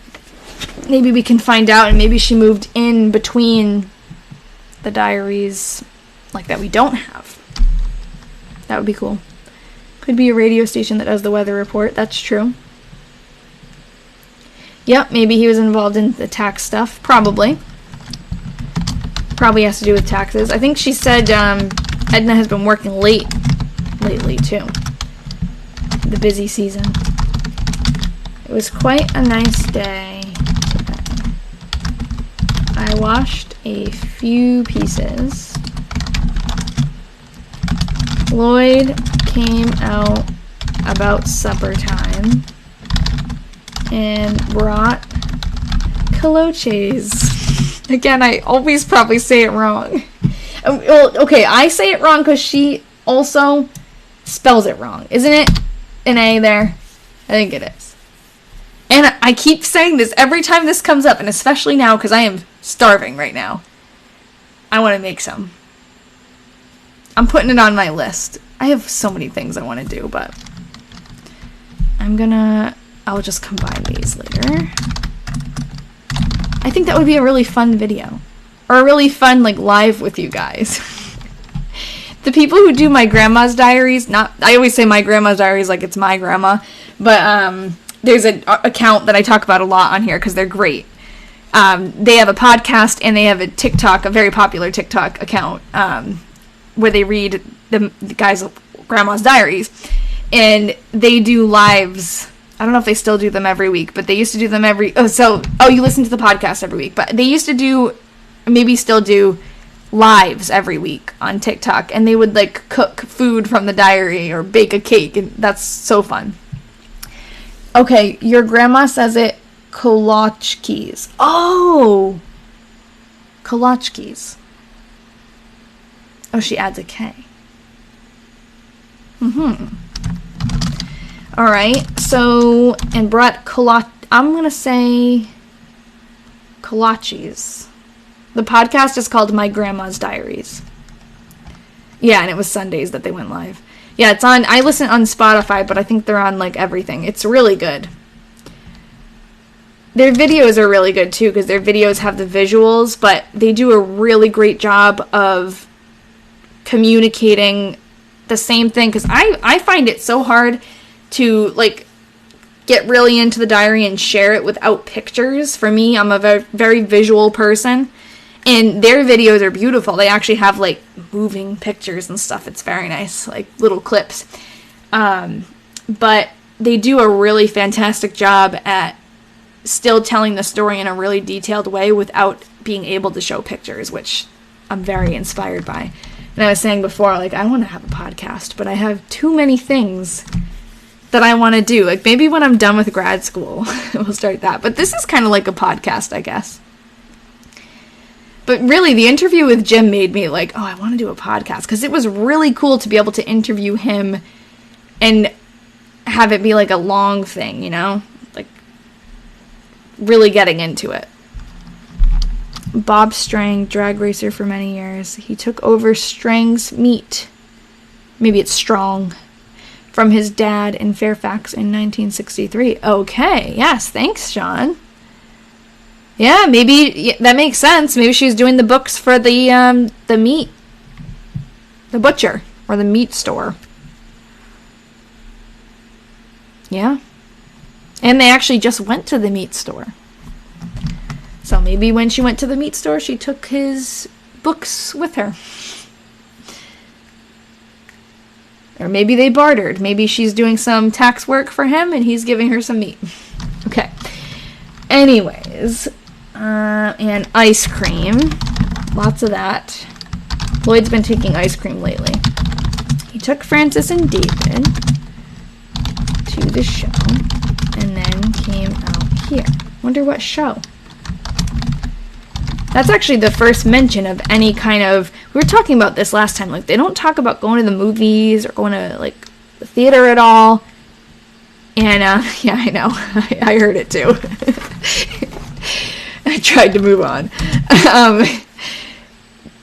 Maybe we can find out, and maybe she moved in between the diaries like that we don't have. That would be cool. Could be a radio station that does the weather report. That's true. Yep, maybe he was involved in the tax stuff. Probably. Probably has to do with taxes. I think she said Edna has been working late lately, too. The busy season. It was quite a nice day today. I washed a few pieces. Lloyd came out about supper time and brought coloches. Again, I always probably say it wrong. Well, okay, I say it wrong because she also spells it wrong. Isn't it an A there? I think it is. And I keep saying this every time this comes up, and especially now because I am starving right now. I want to make some. I'm putting it on my list. I have so many things I want to do, but I'll just combine these later. I think that would be a really fun video. Or a really fun, like, live with you guys. The people who do my grandma's diaries, I always say my grandma's diaries like it's my grandma, but there's an account that I talk about a lot on here because they're great. They have a podcast and they have a TikTok, a very popular TikTok account, where they read the guy's grandma's diaries, and they do lives. I don't know if they still do them every week, but they used to do them you listen to the podcast every week, but they used to do, maybe still do, lives every week on TikTok, and they would, like, cook food from the diary or bake a cake, and that's so fun. Okay, your grandma says it kolachkis. Oh! Kolachkis. Oh, she adds a K. Mm-hmm. All right. So, and brought I'm going to say kolaches. The podcast is called My Grandma's Diaries. Yeah, and it was Sundays that they went live. Yeah, it's on, I listen on Spotify, but I think they're on, like, everything. It's really good. Their videos are really good, too, because their videos have the visuals, but they do a really great job of communicating the same thing, because I find it so hard to, like, get really into the diary and share it without pictures. For me, I'm a very, very visual person, and their videos are beautiful. They actually have, like, moving pictures and stuff. It's very nice, like, little clips. But they do a really fantastic job at still telling the story in a really detailed way without being able to show pictures, which I'm very inspired by. And I was saying before, like, I want to have a podcast, but I have too many things that I want to do. Like, maybe when I'm done with grad school, we'll start that. But this is kind of like a podcast, I guess. But really, the interview with Jim made me like, oh, I want to do a podcast. Because it was really cool to be able to interview him and have it be like a long thing, you know? Like, really getting into it. Bob Strang, drag racer for many years. He took over Strang's meat. Maybe it's Strong. From his dad in Fairfax in 1963. Okay, yes, thanks, Sean. Yeah, maybe that makes sense. Maybe she was doing the books for the meat, the butcher, or the meat store. Yeah. And they actually just went to the meat store. So maybe when she went to the meat store, she took his books with her. Or maybe they bartered. Maybe she's doing some tax work for him and he's giving her some meat. Okay. Anyways. And ice cream. Lots of that. Lloyd's been taking ice cream lately. He took Francis and David to the show and then came out here. Wonder what show? That's actually the first mention of any kind of... We were talking about this last time. Like, they don't talk about going to the movies or going to, like, the theater at all. And, yeah, I know. I heard it, too. I tried to move on.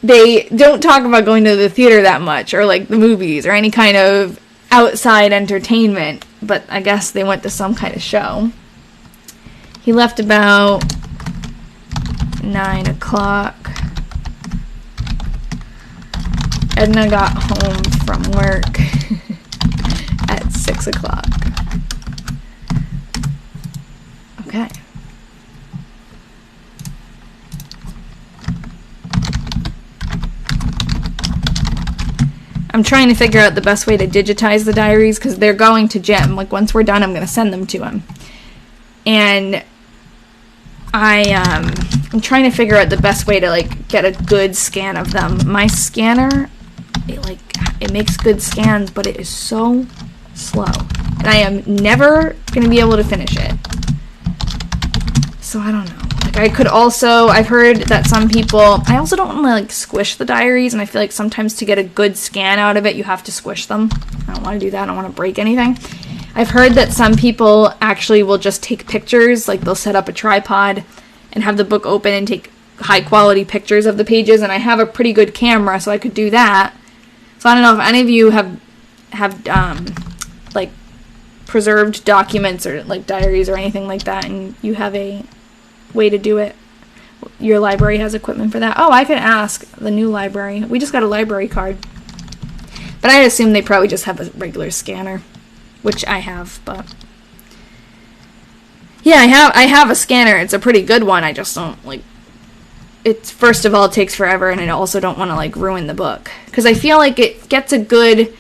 They don't talk about going to the theater that much, or, like, the movies, or any kind of outside entertainment. But I guess they went to some kind of show. He left about 9 o'clock. Edna got home from work at 6 o'clock. Okay. I'm trying to figure out the best way to digitize the diaries, because they're going to Jim. Like, once we're done, I'm going to send them to him. And I'm trying to figure out the best way to, like, get a good scan of them. My scanner, it makes good scans, but it is so slow. And I am never going to be able to finish it. So I don't know. Like, I could also, I've heard that some people, I also don't want to, like, squish the diaries, and I feel like sometimes to get a good scan out of it, you have to squish them. I don't want to do that. I don't want to break anything. I've heard that some people actually will just take pictures, like they'll set up a tripod and have the book open and take high quality pictures of the pages, and I have a pretty good camera, so I could do that. So I don't know if any of you have like preserved documents or like diaries or anything like that, and you have a way to do it. Your library has equipment for that. Oh, I could ask the new library. We just got a library card. But I assume they probably just have a regular scanner, which I have, but yeah, I have a scanner. It's a pretty good one. I just don't, like, it's, first of all, it takes forever, and I also don't want to, like, ruin the book, because I feel like it gets a good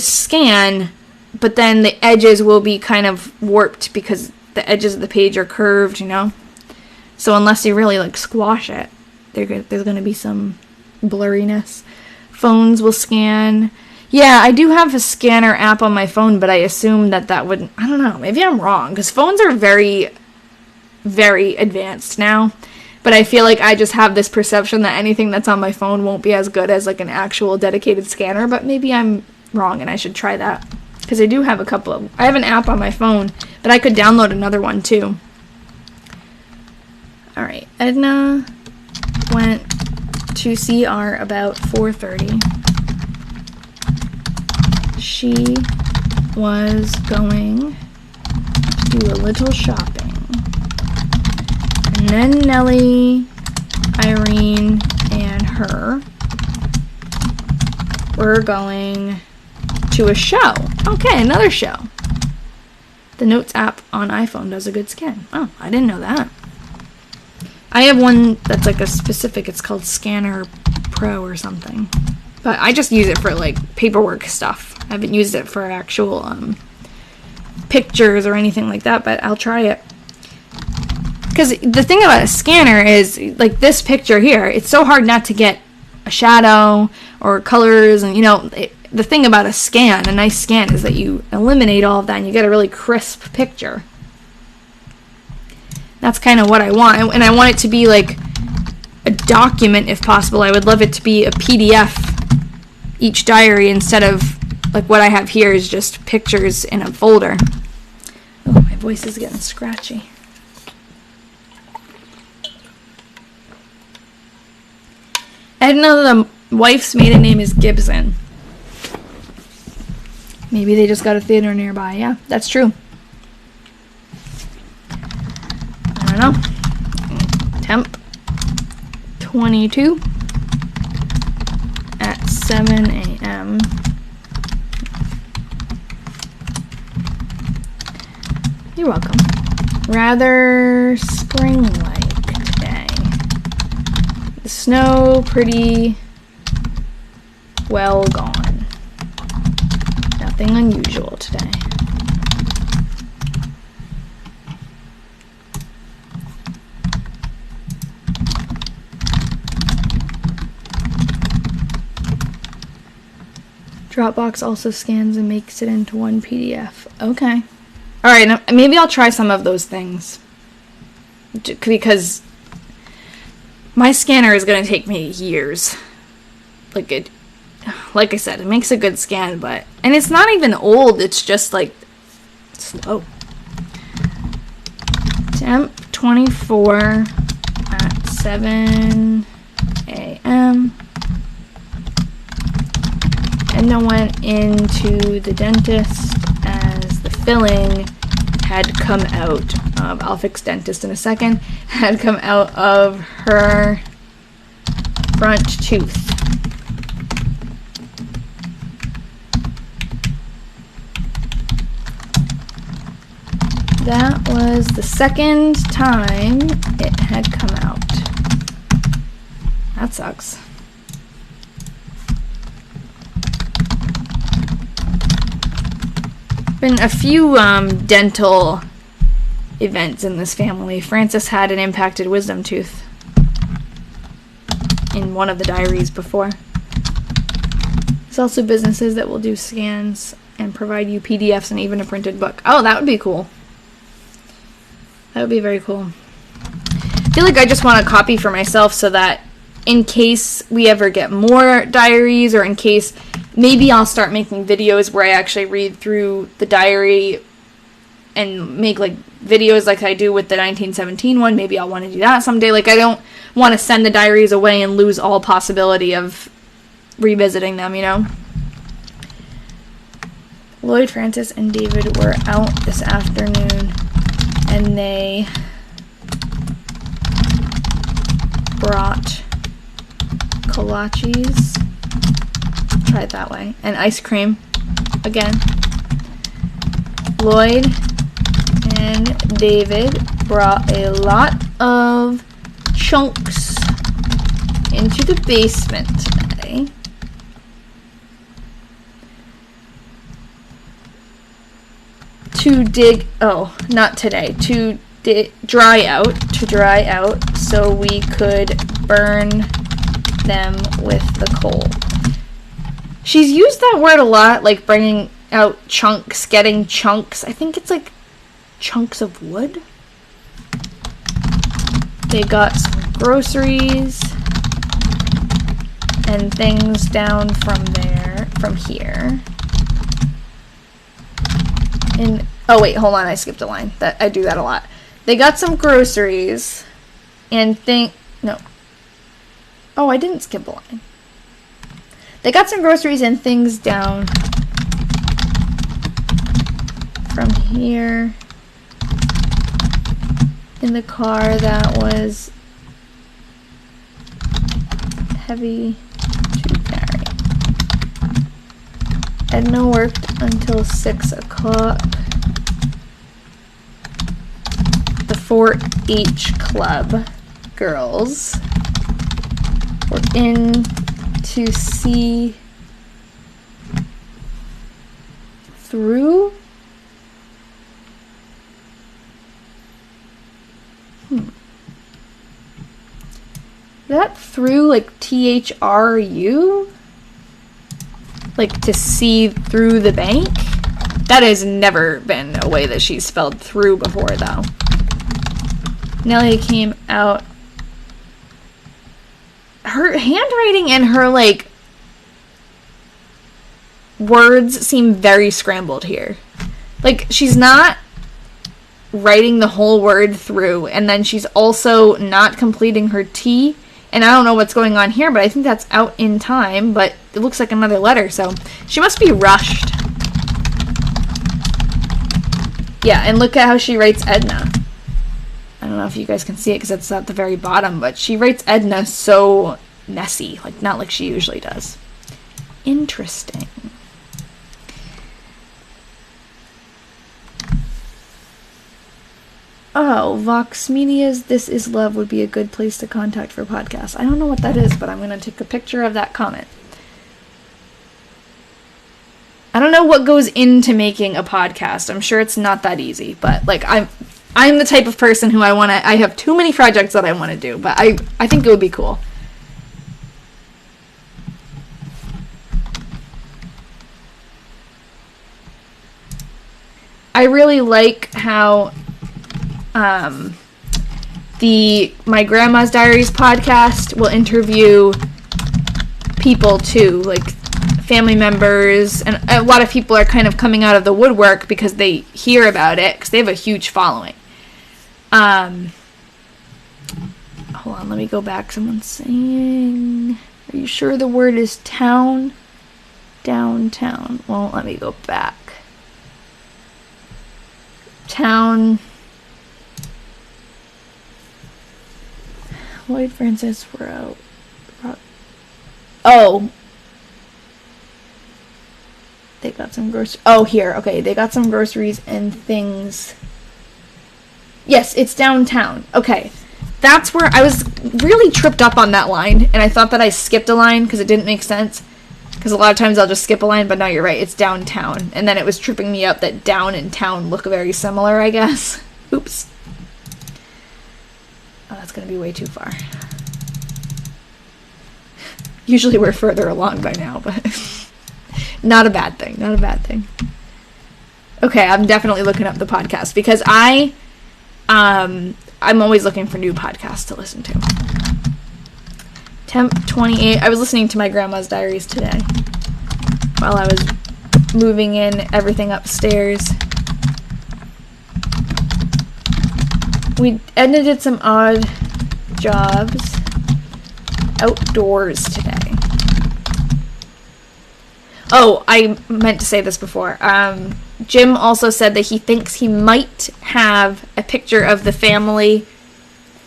scan, but then the edges will be kind of warped because the edges of the page are curved, you know? So unless you really, like, squash it, there's going to be some blurriness. Phones will scan. Yeah, I do have a scanner app on my phone, but I assume that would, I don't know, maybe I'm wrong, because phones are very, very advanced now. But I feel like I just have this perception that anything that's on my phone won't be as good as like an actual dedicated scanner, but maybe I'm wrong and I should try that. Because I do have I have an app on my phone, but I could download another one too. Alright, Edna went to CR about 4:30. She was going to do a little shopping. And then Nellie, Irene, and her were going to a show. Okay, another show. The Notes app on iPhone does a good scan. Oh, I didn't know that. I have one that's like a specific, it's called Scanner Pro or something. But I just use it for like paperwork stuff. I haven't used it for actual pictures or anything like that, but I'll try it. Because the thing about a scanner is, like this picture here, it's so hard not to get a shadow or colors, and the thing about a nice scan, is that you eliminate all of that and you get a really crisp picture. That's kind of what I want, and I want it to be like a document if possible. I would love it to be a PDF, each diary, instead of like what I have here is just pictures in a folder. Oh, my voice is getting scratchy. I didn't know the wife's maiden name is Gibson. Maybe they just got a theater nearby. Yeah, that's true. I don't know. Temp 22 at 7 a.m. You're welcome. Rather spring-like today. The snow pretty well gone. Nothing unusual today. Dropbox also scans and makes it into one PDF. Okay. Alright, now maybe I'll try some of those things. Because my scanner is going to take me years. Like I said, it makes a good scan, and it's not even old, it's just like slow. Temp 24 at 7 a.m. Edna went into the dentist as the filling had come out of, I'll fix dentist in a second, had come out of her front tooth. That was the second time it had come out. That sucks. Been a few dental events in this family. Frances had an impacted wisdom tooth in one of the diaries before. There's also businesses that will do scans and provide you PDFs and even a printed book. Oh, that would be cool. That would be very cool. I feel like I just want a copy for myself so that in case we ever get more diaries, or in case maybe I'll start making videos where I actually read through the diary and make like videos like I do with the 1917 one. Maybe I'll want to do that someday. Like, I don't want to send the diaries away and lose all possibility of revisiting them, Lloyd, Francis, and David were out this afternoon, and they brought kolaches, try it that way, and ice cream again. Lloyd and David brought a lot of chunks into the basement today. To dry out so we could burn them with the coal. She's used that word a lot, like bringing out chunks, getting chunks. I think it's like chunks of wood. They got some groceries and things down from here. And oh wait, hold on, I skipped a line. That I do that a lot. They got some groceries and no. Oh, I didn't skip a line. They got some groceries and things down from here in the car that was heavy to carry. Edna worked until 6 o'clock. The 4-H club girls were in to see through. That through like THRU? Like to see through the bank? That has never been a way that she's spelled through before, though. Nellie came out. Her handwriting and her, like, words seem very scrambled here. Like, she's not writing the whole word through, and then she's also not completing her T. And I don't know what's going on here, but I think that's out in time, but it looks like another letter, so she must be rushed. Yeah, and look at how she writes Edna. I don't know if you guys can see it because it's at the very bottom, but she writes Edna so messy, like not like she usually does. Interesting. Oh, Vox Media's This Is Love would be a good place to contact for podcasts. I don't know what that is, but I'm going to take a picture of that comment. I don't know what goes into making a podcast. I'm sure it's not that easy, but like I'm the type of person who I have too many projects that I want to do, but I think it would be cool. I really like how My Grandma's Diaries podcast will interview people too, like family members, and a lot of people are kind of coming out of the woodwork because they hear about it because they have a huge following. Hold on, let me go back. Someone's saying, are you sure the word is town? Downtown. Well, let me go back. Town. Lloyd Francis, we're out. Oh. They got some groceries. Oh, here. Okay, they got some groceries and things. Yes, it's downtown. Okay. That's where I was really tripped up on that line, and I thought that I skipped a line because it didn't make sense. Because a lot of times I'll just skip a line, but no, you're right. It's downtown. And then it was tripping me up that down and town look very similar, I guess. Oops. Oh, that's going to be way too far. Usually we're further along by now, but not a bad thing. Not a bad thing. Okay, I'm definitely looking up the podcast because I'm always looking for new podcasts to listen to. Temp 28. I was listening to My Grandma's Diaries today while I was moving in everything upstairs. Edna did some odd jobs outdoors today. Oh, I meant to say this before. Jim also said that he thinks he might have a picture of the family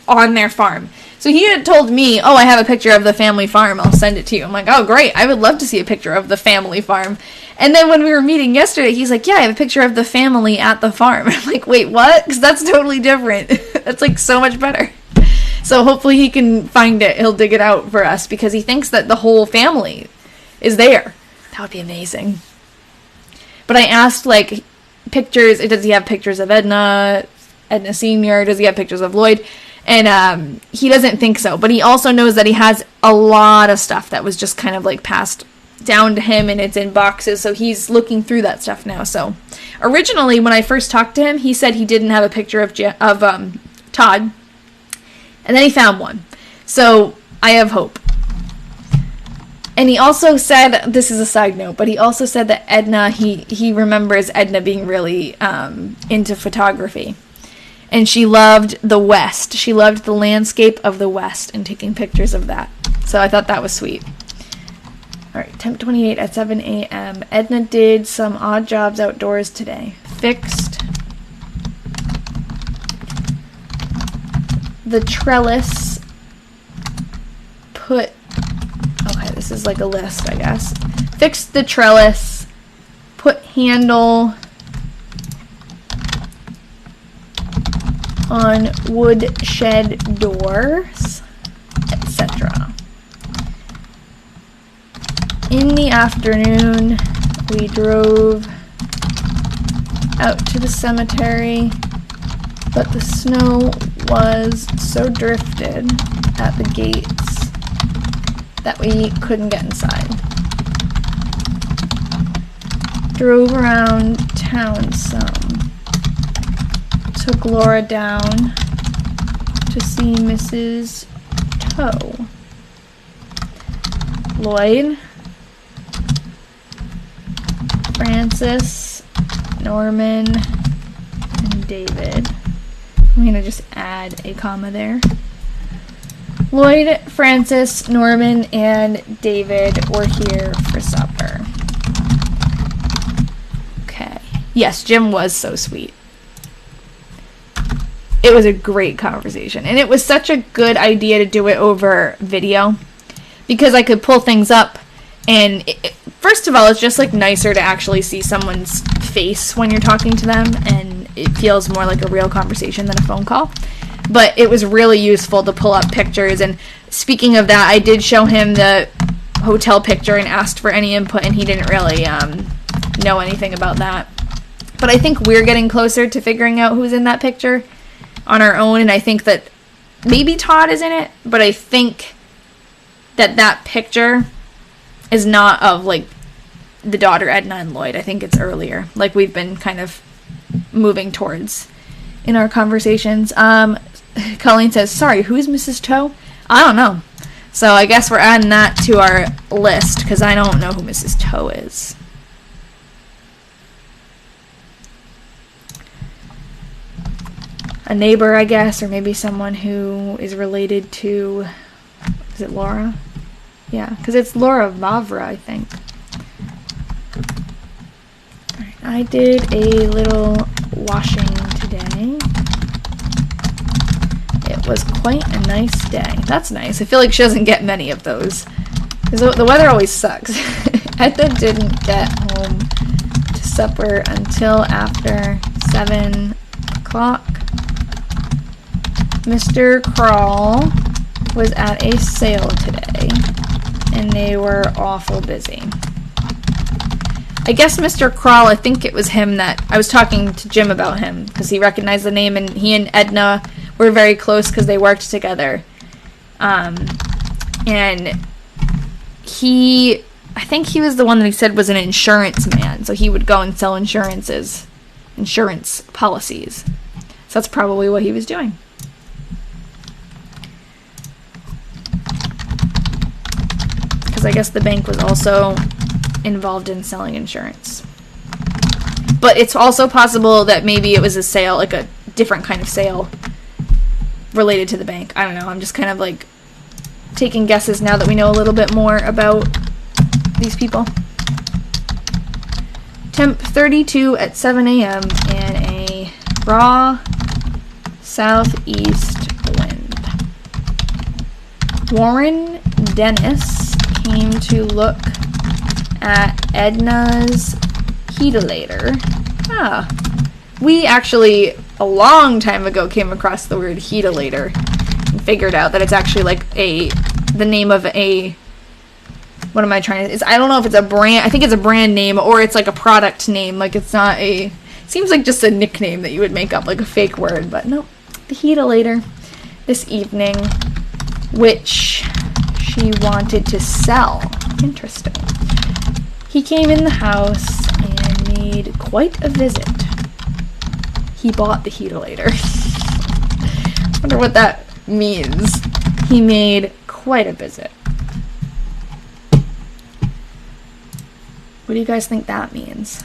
on their farm. So he had told me, oh, I have a picture of the family farm. I'll send it to you. I'm like, oh, great. I would love to see a picture of the family farm. And then when we were meeting yesterday, he's like, yeah, I have a picture of the family at the farm. I'm like, wait, what? Because that's totally different. That's like so much better. So hopefully he can find it. He'll dig it out for us because he thinks that the whole family is there. That would be amazing. But I asked, like, pictures. Does he have pictures of Edna Sr.? Does he have pictures of Lloyd? And he doesn't think so. But he also knows that he has a lot of stuff that was just kind of, like, passed down to him, and it's in boxes. So he's looking through that stuff now. So originally, when I first talked to him, he said he didn't have a picture of Todd. And then he found one. So I have hope. And he also said, this is a side note, but he also said that Edna, he remembers Edna being really into photography. And she loved the West. She loved the landscape of the West and taking pictures of that. So I thought that was sweet. All right, temp 28 at 7 a.m. Edna did some odd jobs outdoors today. Fixed the trellis, okay, this is like a list, I guess. Fixed the trellis, put handle on wood shed doors, etc. In the afternoon, we drove out to the cemetery, but the snow was so drifted at the gates that we couldn't get inside. Drove around town some. Took Laura down to see Mrs. Toe. Lloyd, Francis, Norman, and David. I'm going to just add a comma there. Lloyd, Francis, Norman, and David were here for supper. Okay. Yes, Jim was so sweet. It was a great conversation. And it was such a good idea to do it over video, because I could pull things up. And first of all, it's just like nicer to actually see someone's face when you're talking to them, and it feels more like a real conversation than a phone call. But it was really useful to pull up pictures. And speaking of that, I did show him the hotel picture and asked for any input, and he didn't really know anything about that. But I think we're getting closer to figuring out who's in that picture on our own, and I think that maybe Todd is in it, but I think that that picture is not of, like, the daughter Edna and Lloyd. I think it's earlier, like we've been kind of moving towards in our conversations. Colleen says, sorry, who's Mrs. Toe? I don't know. So I guess we're adding that to our list, because I don't know who Mrs. Toe is. A neighbor, I guess, or maybe someone who is related to, is it Laura? Yeah, because it's Laura Vavra, I think. All right, I did a little washing today. It was quite a nice day. That's nice. I feel like she doesn't get many of those, because the weather always sucks. Edna didn't get home to supper until after 7 o'clock. Mr. Crawl was at a sale today, and they were awful busy. I guess Mr. Crawl, I think it was him that, I was talking to Jim about him, because he recognized the name, and he and Edna were very close because they worked together. And I think he was the one that he said was an insurance man, so he would go and sell insurance policies. So that's probably what he was doing. Because I guess the bank was also involved in selling insurance. But it's also possible that maybe it was a sale, like a different kind of sale related to the bank. I don't know. I'm just kind of like taking guesses now that we know a little bit more about these people. Temp 32 at 7 a.m. and a raw southeast wind. Warren Dennis came to look at Edna's heatilator. We actually a long time ago came across the word heatilator and figured out that it's actually like the name of a, what am I trying to, I don't know if it's a brand, I think it's a brand name, or it's like a product name, like it's not a, seems like just a nickname that you would make up, like a fake word, but no, the heatilator this evening, which she wanted to sell. Interesting. He came in the house and made quite a visit. He bought the heatilator. Wonder what that means. He made quite a visit. What do you guys think that means?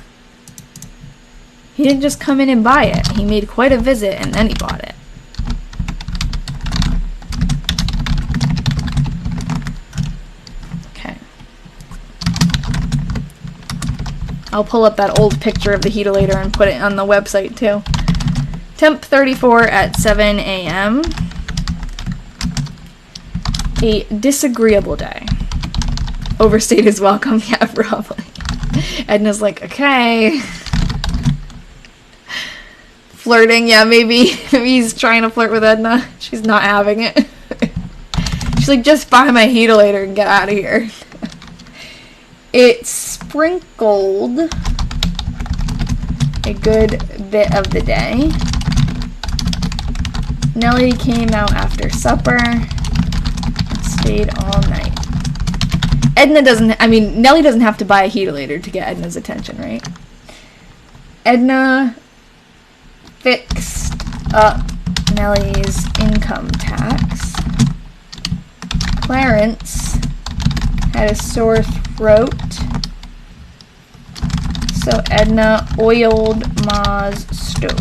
He didn't just come in and buy it. He made quite a visit and then he bought it. Okay. I'll pull up that old picture of the heatilator and put it on the website too. Temp 34 at 7 a.m. A disagreeable day. Overstayed his welcome. Yeah, probably. Edna's like, okay. Flirting, yeah, maybe he's trying to flirt with Edna. She's not having it. She's like, just buy my heatilator and get out of here. It sprinkled a good bit of the day. Nellie came out after supper and stayed all night. Nellie doesn't have to buy a heatilator to get Edna's attention, right? Edna fixed up Nellie's income tax. Clarence had a sore throat, so Edna oiled Ma's stove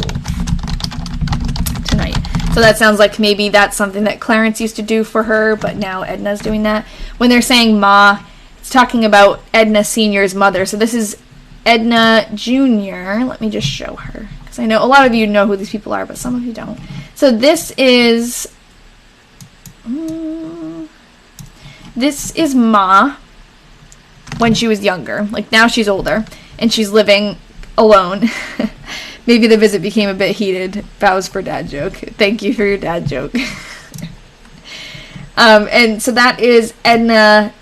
tonight. So that sounds like maybe that's something that Clarence used to do for her, but now Edna's doing that. When they're saying Ma, it's talking about Edna Sr.'s mother. So this is Edna Jr. Let me just show her, because I know a lot of you know who these people are, but some of you don't. So this is Ma when she was younger. Like, now she's older and she's living alone. Maybe the visit became a bit heated. Vows for dad joke. Thank you for your dad joke. And so that is Edna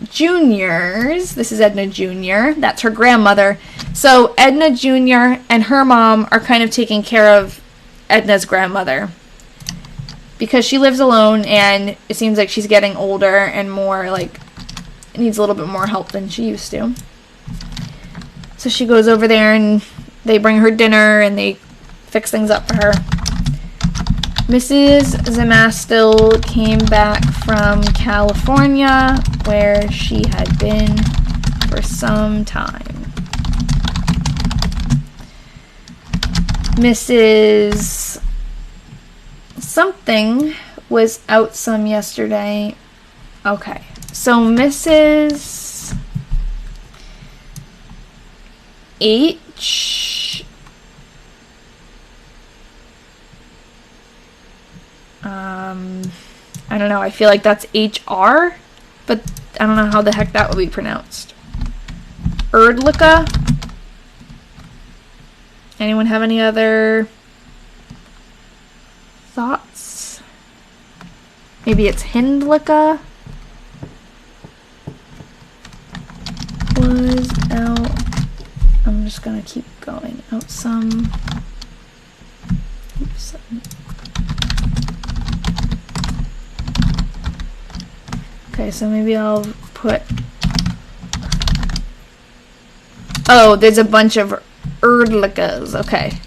Jr.'s. This is Edna Jr. That's her grandmother. So Edna Jr. and her mom are kind of taking care of Edna's grandmother, because she lives alone and it seems like she's getting older and more like needs a little bit more help than she used to. So she goes over there and they bring her dinner and they fix things up for her. Mrs. Zamastil came back from California, where she had been for some time. Mrs. something was out some yesterday. Okay, so Mrs. H. I don't know, I feel like that's HR, but I don't know how the heck that would be pronounced. Erdlicka? Anyone have any other thoughts? Maybe it's Hindlicka? Was out. I'm just gonna keep going. Out some. Oops. Okay, so maybe I'll put. Oh, there's a bunch of Erdlickas. Okay.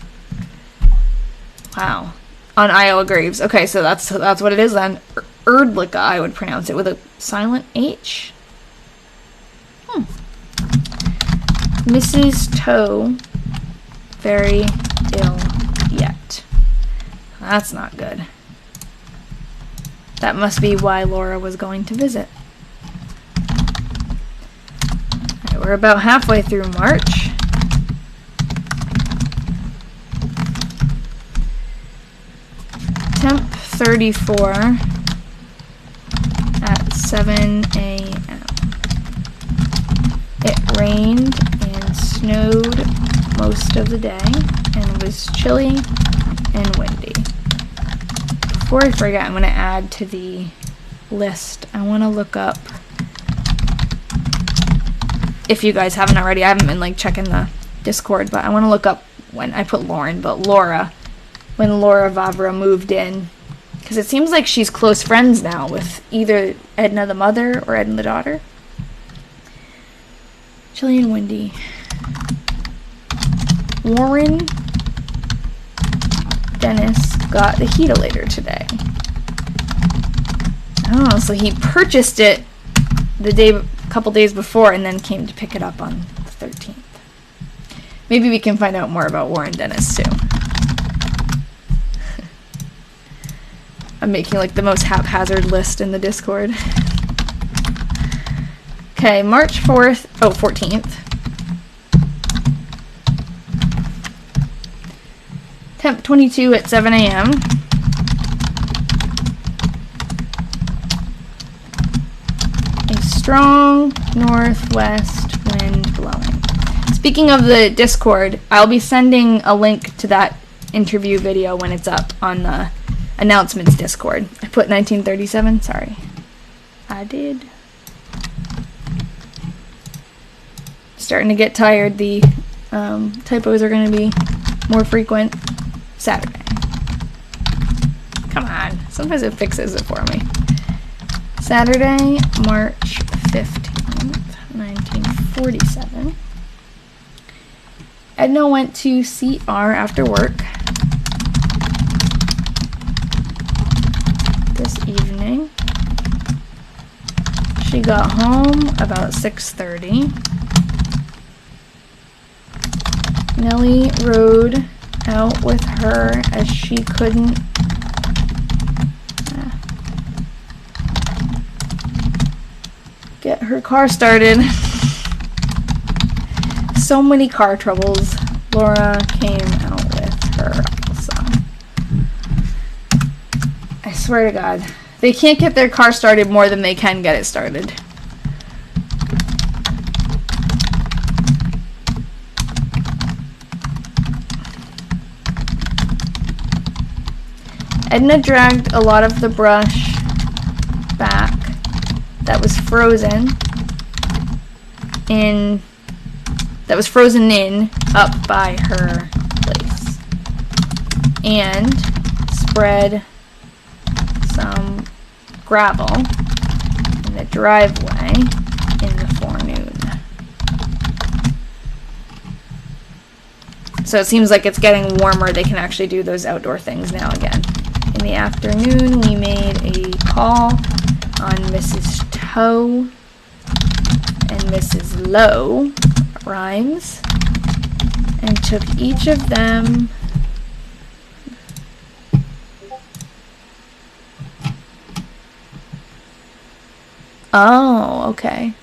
Wow. On Iowa Graves. Okay, so that's what it is then. Erdlicka, I would pronounce it with a silent H. Mrs. Toe, very ill yet. That's not good. That must be why Laura was going to visit. Alright, we're about halfway through March. Temp 34 at 7 a.m. It rained and snowed most of the day and was chilly and windy. Before I forget, I'm going to add to the list. I want to look up, if you guys haven't already, I haven't been like checking the Discord, but I want to look up when I put Lauren, but Laura, when Laura Vavra moved in, because it seems like she's close friends now with either Edna the mother or Edna the daughter. Chilly and windy. Warren Dennis got the heatilator today. Oh, so he purchased it a couple days before and then came to pick it up on the 13th. Maybe we can find out more about Warren Dennis too. I'm making like the most haphazard list in the Discord. Okay, March 14th. Temp 22 at 7 a.m. A strong northwest wind blowing. Speaking of the Discord, I'll be sending a link to that interview video when it's up on the announcements Discord. I put 1937, sorry. I did. Starting to get tired. The typos are going to be more frequent. Saturday. Come on. Sometimes it fixes it for me. Saturday, March 15th, 1947. Edna went to CR after work this evening. She got home about 6:30. Nellie rode out with her as she couldn't get her car started. So many car troubles. Laura came out with her also. I swear to God. They can't get their car started more than they can get it started. Edna dragged a lot of the brush back that was frozen in up by her place and spread some gravel in the driveway in the forenoon. So it seems like it's getting warmer. They can actually do those outdoor things now again. In the afternoon, we made a call on Mrs. Toe and Mrs. Lowe, rhymes, and took each of them Oh, okay.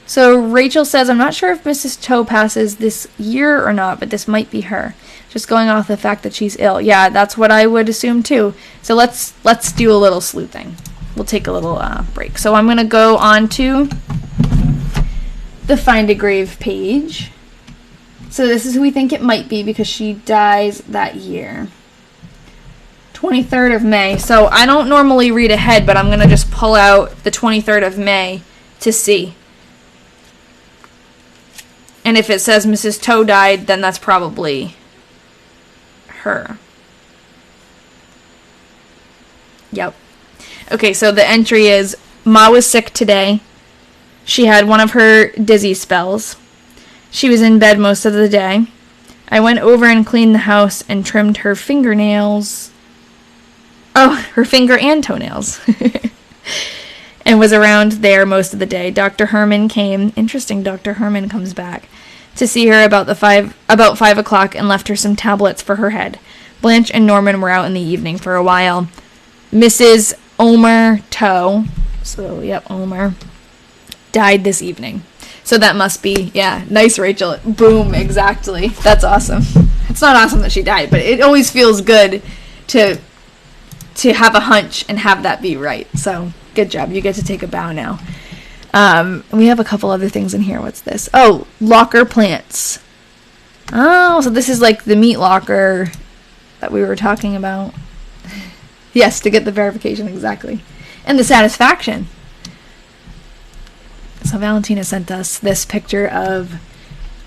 So Rachel says, I'm not sure if Mrs. Toe passes this year or not, but this might be her. Just going off the fact that she's ill. Yeah, that's what I would assume too. So let's do a little sleuthing. We'll take a little break. So I'm going to go on to the Find a Grave page. So this is who we think it might be because she dies that year. 23rd of May. So I don't normally read ahead, but I'm going to just pull out the 23rd of May to see. And if it says Mrs. Toe died, then that's probably her. Yep. Okay, so the entry is, Ma was sick today. She had one of her dizzy spells. She was in bed most of the day. I went over and cleaned the house and trimmed her fingernails. Oh, her finger and toenails. And was around there most of the day. Dr. Herman came. Interesting, Dr. Herman comes back to see her about 5 o'clock and left her some tablets for her head. Blanche and Norman were out in the evening for a while. Mrs. Omer Toe, so yep, Omer, died this evening. So that must be, yeah, nice, Rachel. Boom, exactly. That's awesome. It's not awesome that she died, but it always feels good to have a hunch and have that be right. So good job. You get to take a bow now. We have a couple other things in here. What's this? Oh, locker plants. Oh, so this is like the meat locker that we were talking about. Yes, to get the verification, exactly. And the satisfaction. So Valentina sent us this picture of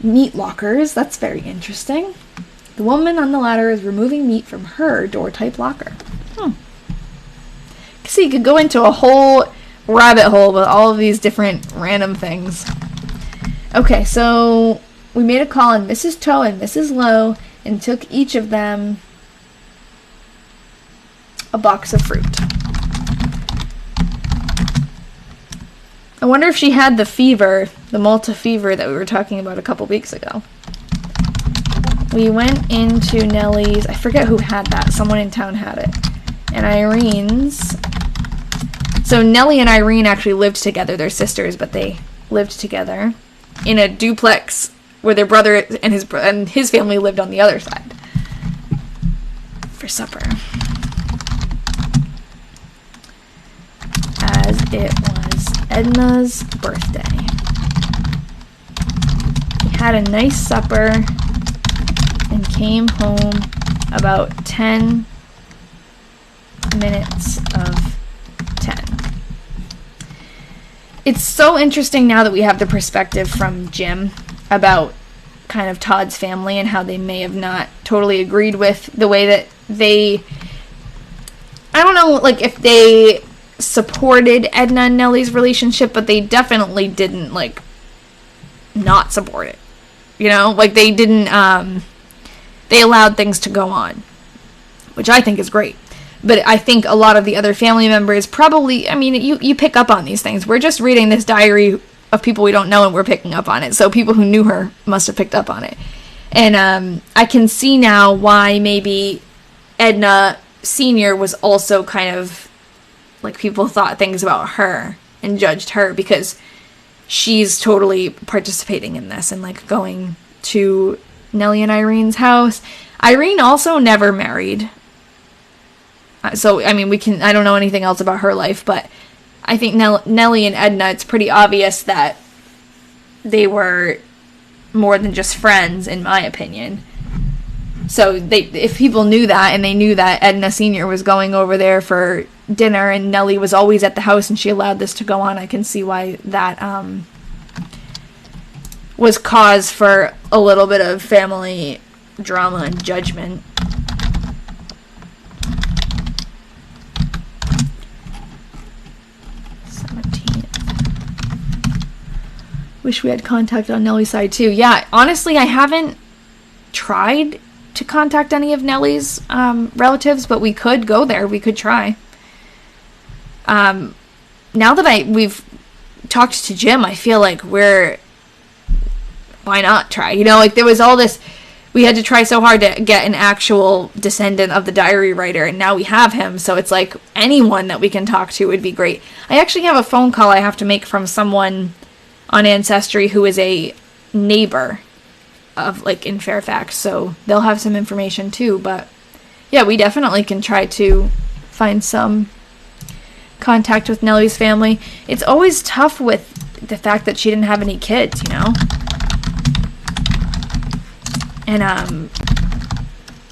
meat lockers. That's very interesting. The woman on the ladder is removing meat from her door-type locker. So you could go into a whole rabbit hole with all of these different random things. Okay, so we made a call on Mrs. Toe and Mrs. Lowe and took each of them a box of fruit. I wonder if she had the fever, the Malta fever that we were talking about a couple weeks ago. We went into Nellie's, I forget who had that, someone in town had it, and Irene's. So Nellie and Irene actually lived together, they're sisters, but they lived together in a duplex where their brother and his family lived on the other side for supper. As it was Edna's birthday. We had a nice supper and came home about 10 minutes of 10. It's so interesting now that we have the perspective from Jim about kind of Todd's family and how they may have not totally agreed with the way that they, I don't know, like if they supported Edna and Nellie's relationship, but they definitely didn't like not support it. You know, like they didn't, they allowed things to go on, which I think is great. But I think a lot of the other family members probably, I mean, you pick up on these things. We're just reading this diary of people we don't know and we're picking up on it. So people who knew her must have picked up on it. And I can see now why maybe Edna Sr. was also kind of, like, people thought things about her and judged her because she's totally participating in this and, like, going to Nellie and Irene's house. Irene also never married. So, I mean, I don't know anything else about her life, but I think Nellie and Edna, it's pretty obvious that they were more than just friends, in my opinion. So, if people knew that, and they knew that Edna Sr. was going over there for dinner, and Nellie was always at the house, and she allowed this to go on, I can see why that was cause for a little bit of family drama and judgment. Wish we had contact on Nellie's side too. Yeah, honestly, I haven't tried to contact any of Nellie's relatives, but we could go there. We could try. Now that we've talked to Jim, I feel like why not try? You know, like there was all this, we had to try so hard to get an actual descendant of the diary writer, and now we have him, so it's like anyone that we can talk to would be great. I actually have a phone call I have to make from someone on Ancestry who is a neighbor of, like, in Fairfax, so they'll have some information too, but yeah, we definitely can try to find some contact with Nellie's family. It's always tough with the fact that she didn't have any kids, you know? And,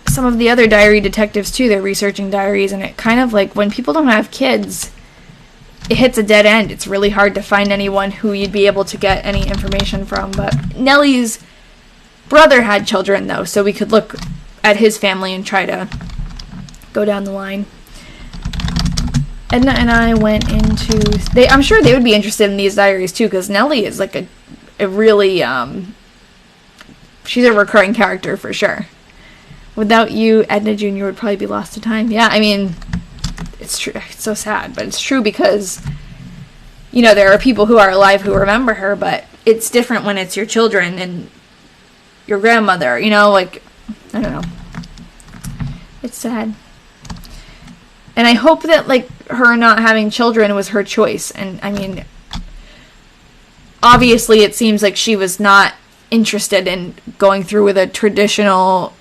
some of the other diary detectives too, they're researching diaries, and it kind of, like, when people don't have kids, it hits a dead end. It's really hard to find anyone who you'd be able to get any information from. But Nellie's brother had children, though, so we could look at his family and try to go down the line. Edna and I went into... I'm sure they would be interested in these diaries, too, because Nellie is, like, a really... she's a recurring character, for sure. Without you, Edna Jr. would probably be lost to time. Yeah, I mean... It's true. It's so sad, but it's true because, you know, there are people who are alive who remember her, but it's different when it's your children and your grandmother, you know, like, I don't know. It's sad. And I hope that, like, her not having children was her choice. And, I mean, obviously it seems like she was not interested in going through with a traditional...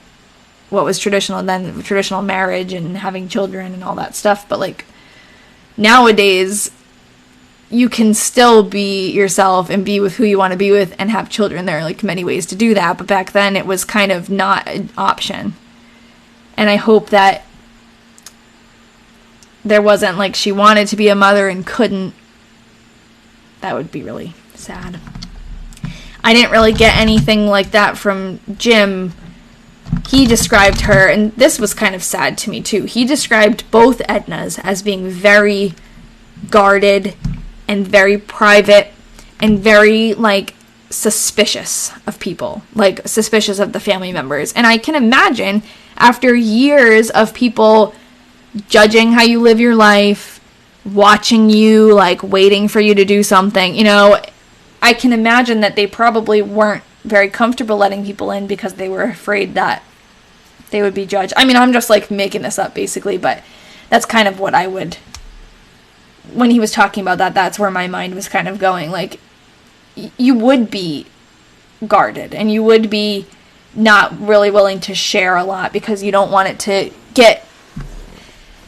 what was traditional then, traditional marriage and having children and all that stuff, but like nowadays you can still be yourself and be with who you want to be with and have children. There are like many ways to do that, but back then it was kind of not an option. And I hope that there wasn't like she wanted to be a mother and couldn't. That would be really sad. I didn't really get anything like that from Jim. He described her, and this was kind of sad to me too, he described both Ednas as being very guarded and very private and very, like, suspicious of people, like, suspicious of the family members. And I can imagine, after years of people judging how you live your life, watching you, like waiting for you to do something. You know, I can imagine that they probably weren't very comfortable letting people in because they were afraid that they would be judged. I mean, I'm just like making this up basically, but that's kind of what I would, when he was talking about that, that's where my mind was kind of going. Like, you would be guarded and you would be not really willing to share a lot because you don't want it to get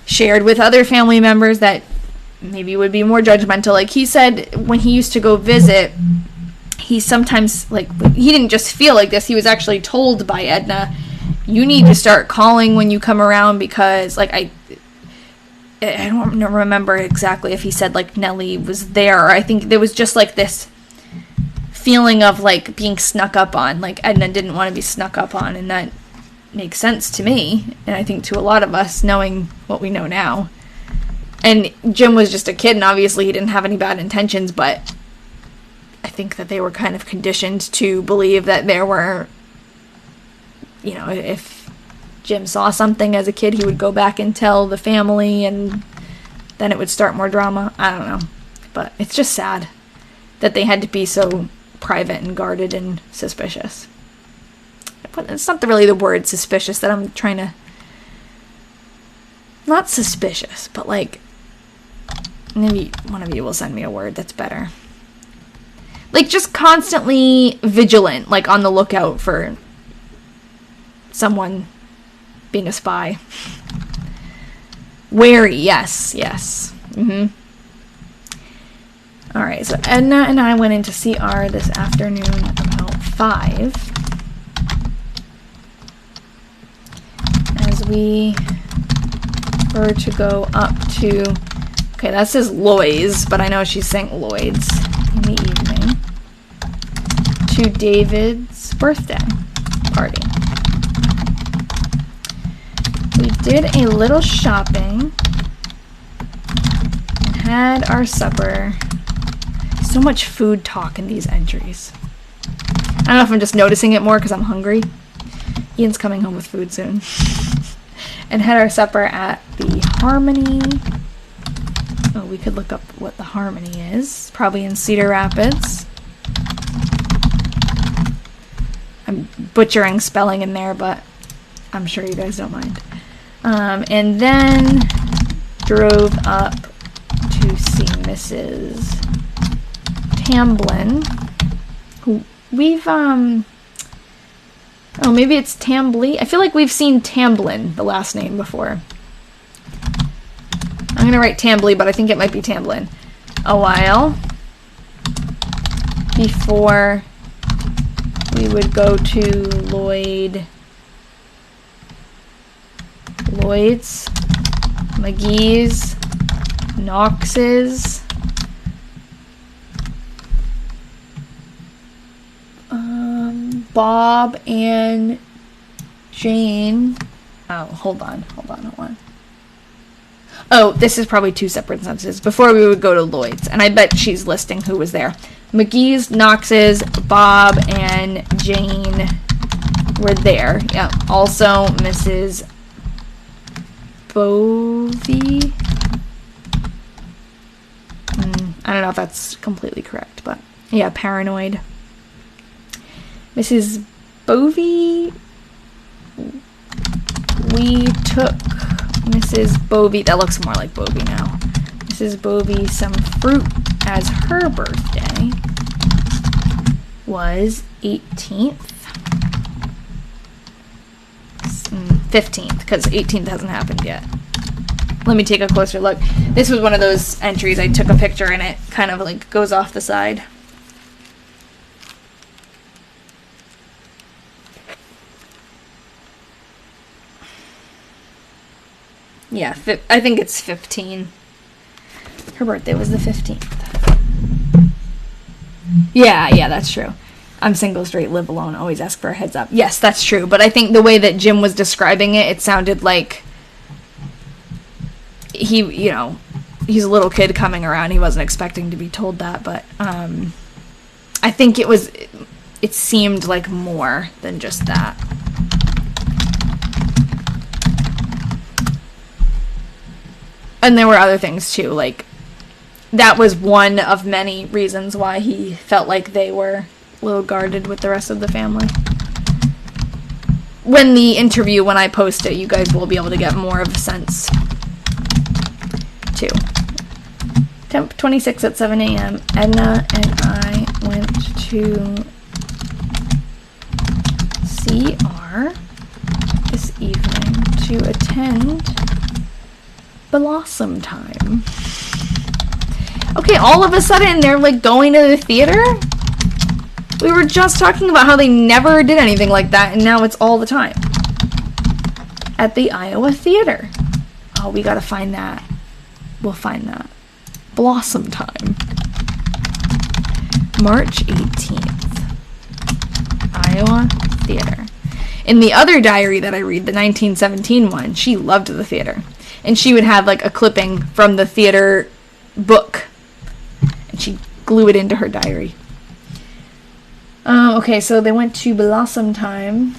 shared with other family members that maybe would be more judgmental. Like he said, when he used to go visit, he sometimes, like, he didn't just feel like this, he was actually told by Edna, you need to start calling when you come around because, like, I don't remember exactly if he said, like, Nellie was there, or I think there was just, like, this feeling of, like, being snuck up on. Like, Edna didn't want to be snuck up on, and that makes sense to me, and I think to a lot of us, knowing what we know now. And Jim was just a kid, and obviously he didn't have any bad intentions, but I think that they were kind of conditioned to believe that there were, you know, if Jim saw something as a kid, he would go back and tell the family, and then it would start more drama. I don't know. But it's just sad that they had to be so private and guarded and suspicious. But it's not really the word suspicious that I'm trying to... Not suspicious, but like... Maybe one of you will send me a word that's better. Like, just constantly vigilant, like on the lookout for someone being a spy. Wary, yes. Alright, so Edna and I went into CR this afternoon about 5. As we were to go up to... Okay, that says Lloyd's, but I know she's saying Lloyd's in the evening. To David's birthday party. We did a little shopping and had our supper. So much food talk in these entries. I don't know if I'm just noticing it more because I'm hungry. Ian's coming home with food soon. And had our supper at the Harmony. Oh, we could look up what the Harmony is. Probably in Cedar Rapids. I'm butchering spelling in there, but I'm sure you guys don't mind. And then drove up to see Mrs. Tamblin, who we've, oh, maybe it's Tambly? I feel like we've seen Tamblin, the last name, before. I'm gonna write Tambly, but I think it might be Tamblin. A while before we would go to Lloyd's, McGee's, Knox's, Bob and Jane. Oh, hold on. Oh, this is probably 2 separate sentences. Before we would go to Lloyd's, and I bet she's listing who was there. McGee's, Knox's, Bob, and Jane were there. Yeah. Also, Mrs. Bovey. I don't know if that's completely correct, but yeah, paranoid. Mrs. Bovey. We took Mrs. Bovey. That looks more like Bovey now. Mrs. Bovey some fruit as her birthday was 18th. 15th, because 18th hasn't happened yet. Let me take a closer look. This was one of those entries I took a picture and it kind of like goes off the side. Yeah, I think it's 15. Her birthday was the 15th. Yeah, that's true. I'm single, straight, live alone, always ask for a heads up. Yes, that's true. But I think the way that Jim was describing it, it sounded like he, you know, he's a little kid coming around. He wasn't expecting to be told that. But I think it seemed like more than just that. And there were other things too, like that was one of many reasons why he felt like they were a little guarded with the rest of the family. When I post it, you guys will be able to get more of a sense, too. Temp 26 at 7 a.m. Edna and I went to CR this evening to attend Blossom Time. Okay, all of a sudden they're like going to the theater? We were just talking about how they never did anything like that, and now it's all the time. At the Iowa Theater. Oh, we gotta find that. We'll find that. Blossom Time. March 18th. Iowa Theater. In the other diary that I read, the 1917 one, she loved the theater. And she would have like a clipping from the theater book. And she'd glue it into her diary. Okay, so they went to Blossom Time.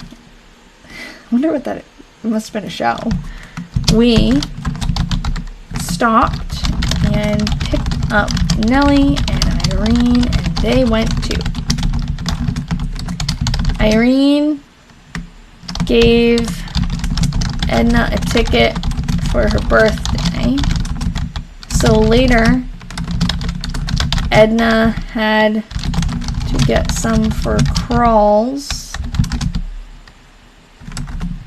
I wonder what that is. It must have been a show. We stopped and picked up Nellie and Irene, and they went too. Irene gave Edna a ticket for her birthday. So later, Edna had to get some for crawls.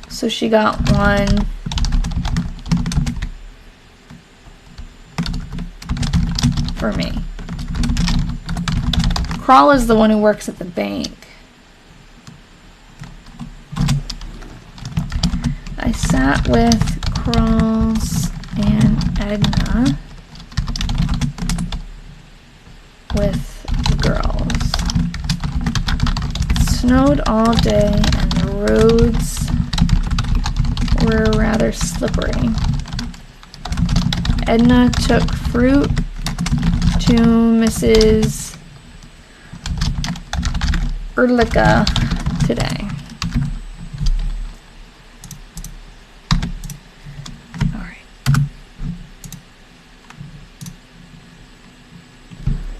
So she got one for me. Crawl is the one who works at the bank. I sat with Crawls and Edna with the girls. It snowed all day and the roads were rather slippery. Edna took fruit to Mrs. Erlica today.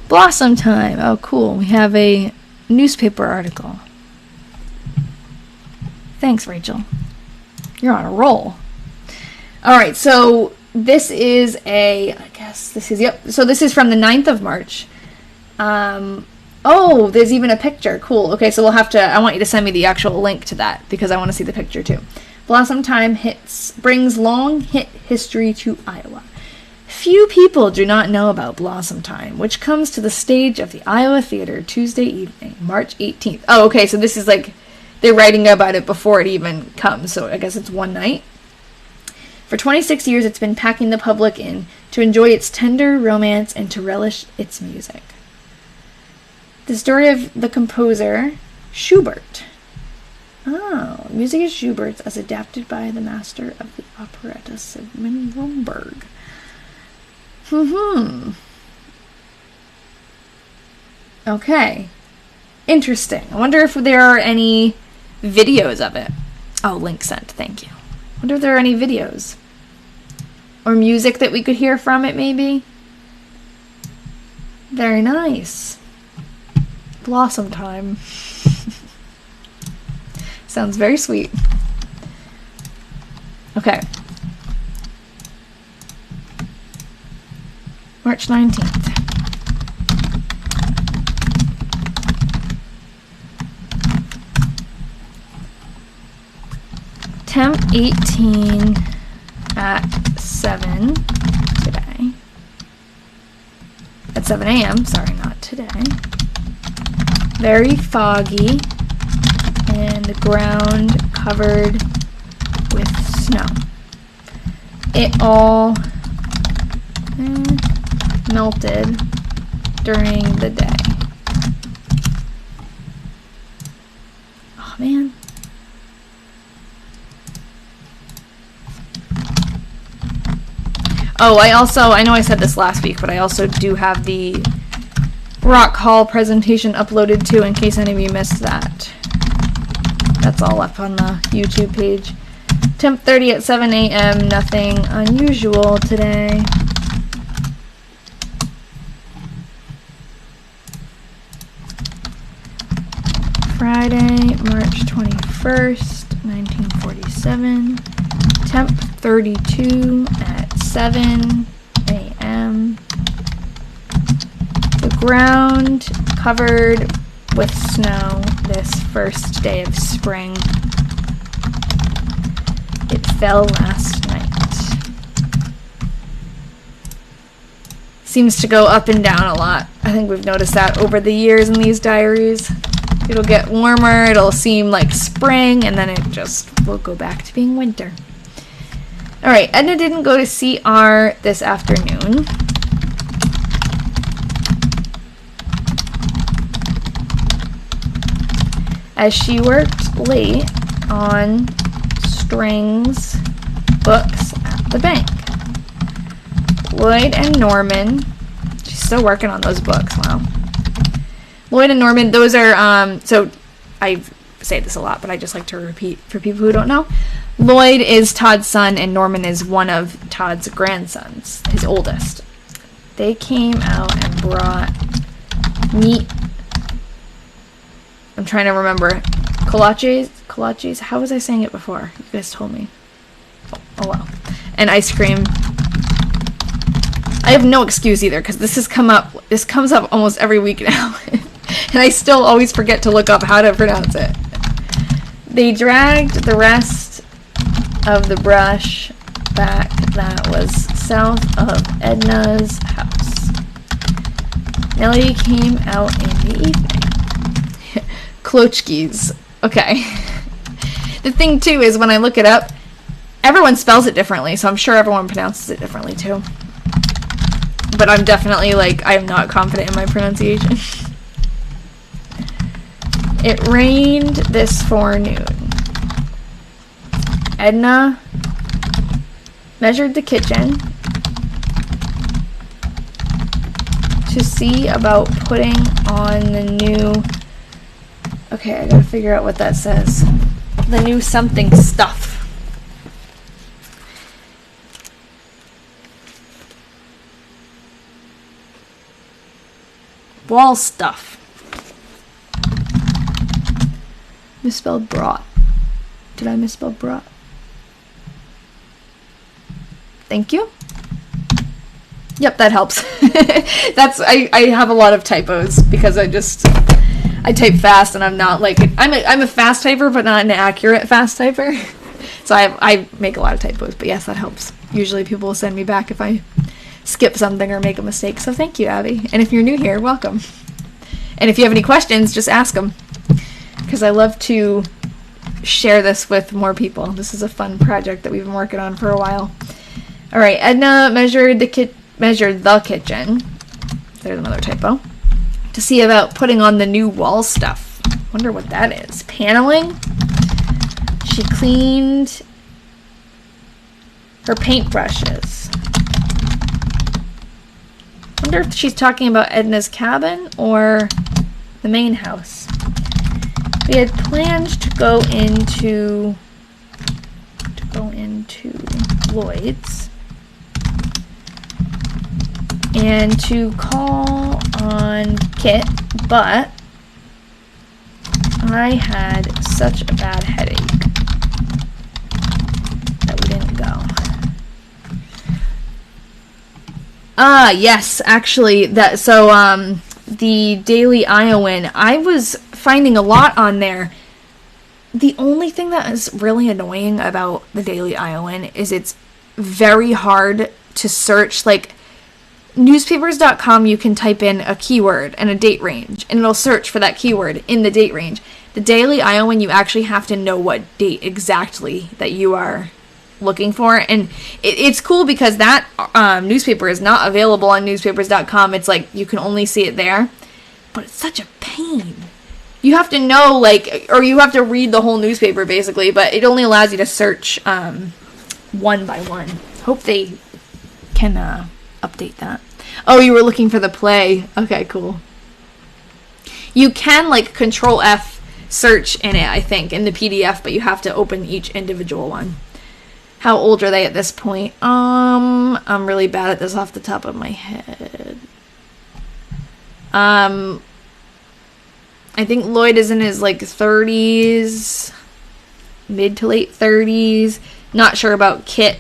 Blossom Time. Oh, cool. We have a newspaper article. Thanks, Rachel. You're on a roll. All right, so this is so this is from the 9th of March. Oh, there's even a picture. Cool. Okay, so I want you to send me the actual link to that because I want to see the picture too. Blossom Time brings long hit history to Iowa. Few people do not know about Blossom Time, which comes to the stage of the Iowa Theater Tuesday evening, March 18th. Oh, okay, so this is like, they're writing about it before it even comes, so I guess it's one night. For 26 years, it's been packing the public in to enjoy its tender romance and to relish its music. The story of the composer, Schubert. Oh, music is Schubert's as adapted by the master of the operetta, Sigmund Romberg. Okay. Interesting. I wonder if there are any videos of it. Oh, link sent. Thank you. I wonder if there are any videos. Or music that we could hear from it, maybe? Very nice. Blossom Time. Sounds very sweet. Okay. March 19th. Temp 18 at 7 today. At 7 a.m. Sorry, not today. Very foggy and the ground covered with snow. It all melted during the day. Oh man. Oh, I know I said this last week, but I also do have the Rock Hall presentation uploaded too, in case any of you missed that. That's all up on the YouTube page. Temp 30 at 7 a.m. Nothing unusual today. March 21st, 1947. Temp 32 at 7 a.m. The ground covered with snow this first day of spring. It fell last night. Seems to go up and down a lot. I think we've noticed that over the years in these diaries. It'll get warmer, it'll seem like spring, and then it just will go back to being winter. Alright, Edna didn't go to CR this afternoon. As she worked late on strings books at the bank. Lloyd and Norman, she's still working on those books, wow. Lloyd and Norman, those are, so I say this a lot, but I just like to repeat for people who don't know. Lloyd is Todd's son, and Norman is one of Todd's grandsons, his oldest. They came out and brought meat. I'm trying to remember. Kolaches? How was I saying it before? You guys told me. Oh well. And ice cream. I have no excuse either, because this comes up almost every week now. And I still always forget to look up how to pronounce it. They dragged the rest of the brush back that was south of Edna's house. Nellie came out in the evening. Klochkis. Okay. The thing, too, is when I look it up, everyone spells it differently, so I'm sure everyone pronounces it differently, too. But I'm definitely, I'm not confident in my pronunciation. It rained this forenoon. Edna measured the kitchen to see about putting on the new... Okay, I gotta figure out what that says. The new something stuff. Wall stuff. Misspelled brought. Did I misspell brought? Thank you. Yep, that helps. I have a lot of typos because I type fast, and I'm not I'm a fast typer, but not an accurate fast typer. So I make a lot of typos, but yes, that helps. Usually people will send me back if I skip something or make a mistake. So thank you, Abby. And if you're new here, welcome. And if you have any questions, just ask them, because I love to share this with more people. This is a fun project that we've been working on for a while. All right, Edna measured the kitchen. There's another typo. To see about putting on the new wall stuff. Wonder what that is. Paneling. She cleaned her paintbrushes. Wonder if she's talking about Edna's cabin or the main house. We had planned to go into Lloyd's and to call on Kit, but I had such a bad headache that we didn't go. Yes, actually, the Daily Iowan, I was finding a lot on there. The only thing that is really annoying about the Daily Iowan is it's very hard to search. Newspapers.com, you can type in a keyword and a date range, and it'll search for that keyword in the date range. The Daily Iowan, you actually have to know what date exactly that you are looking for, and it's cool because that newspaper is not available on newspapers.com. It's you can only see it there, but it's such a pain. You have to know, or you have to read the whole newspaper, basically, but it only allows you to search one by one. Hope they can update that. Oh, you were looking for the play. Okay, cool. You can, Control F search in it, I think, in the PDF, but you have to open each individual one. How old are they at this point? I'm really bad at this off the top of my head. I think Lloyd is in his like 30s, mid to late 30s. Not sure about Kit,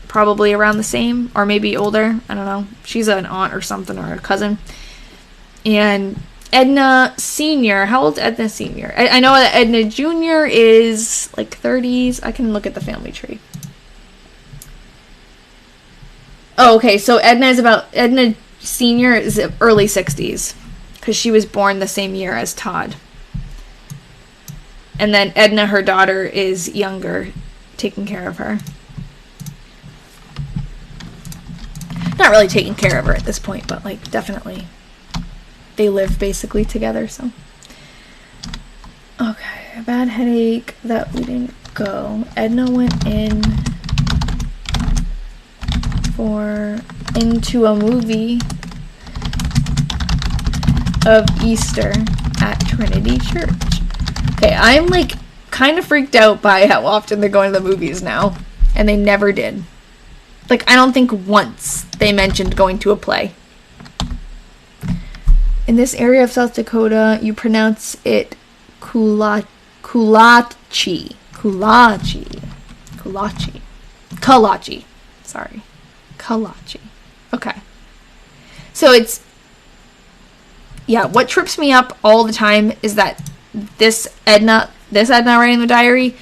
probably around the same, or maybe older. I don't know. She's an aunt or something, or a cousin. And Edna Sr., how old's Edna Sr.? I know that Edna Jr. is like 30s. I can look at the family tree. Oh, okay, so Edna Sr. is early 60s, because she was born the same year as Todd. And then Edna, her daughter, is younger, taking care of her. Not really taking care of her at this point, but like definitely they live basically together, so. Okay, a bad headache that we didn't go. Edna went into a movie of Easter at Trinity Church. Okay, I'm like kind of freaked out by how often they're going to the movies now, and they never did. Like, I don't think once they mentioned going to a play. In this area of South Dakota, you pronounce it Kulachi. Sorry. Kalachi. Okay. So it's, yeah, what trips me up all the time is that this Edna writing the diary,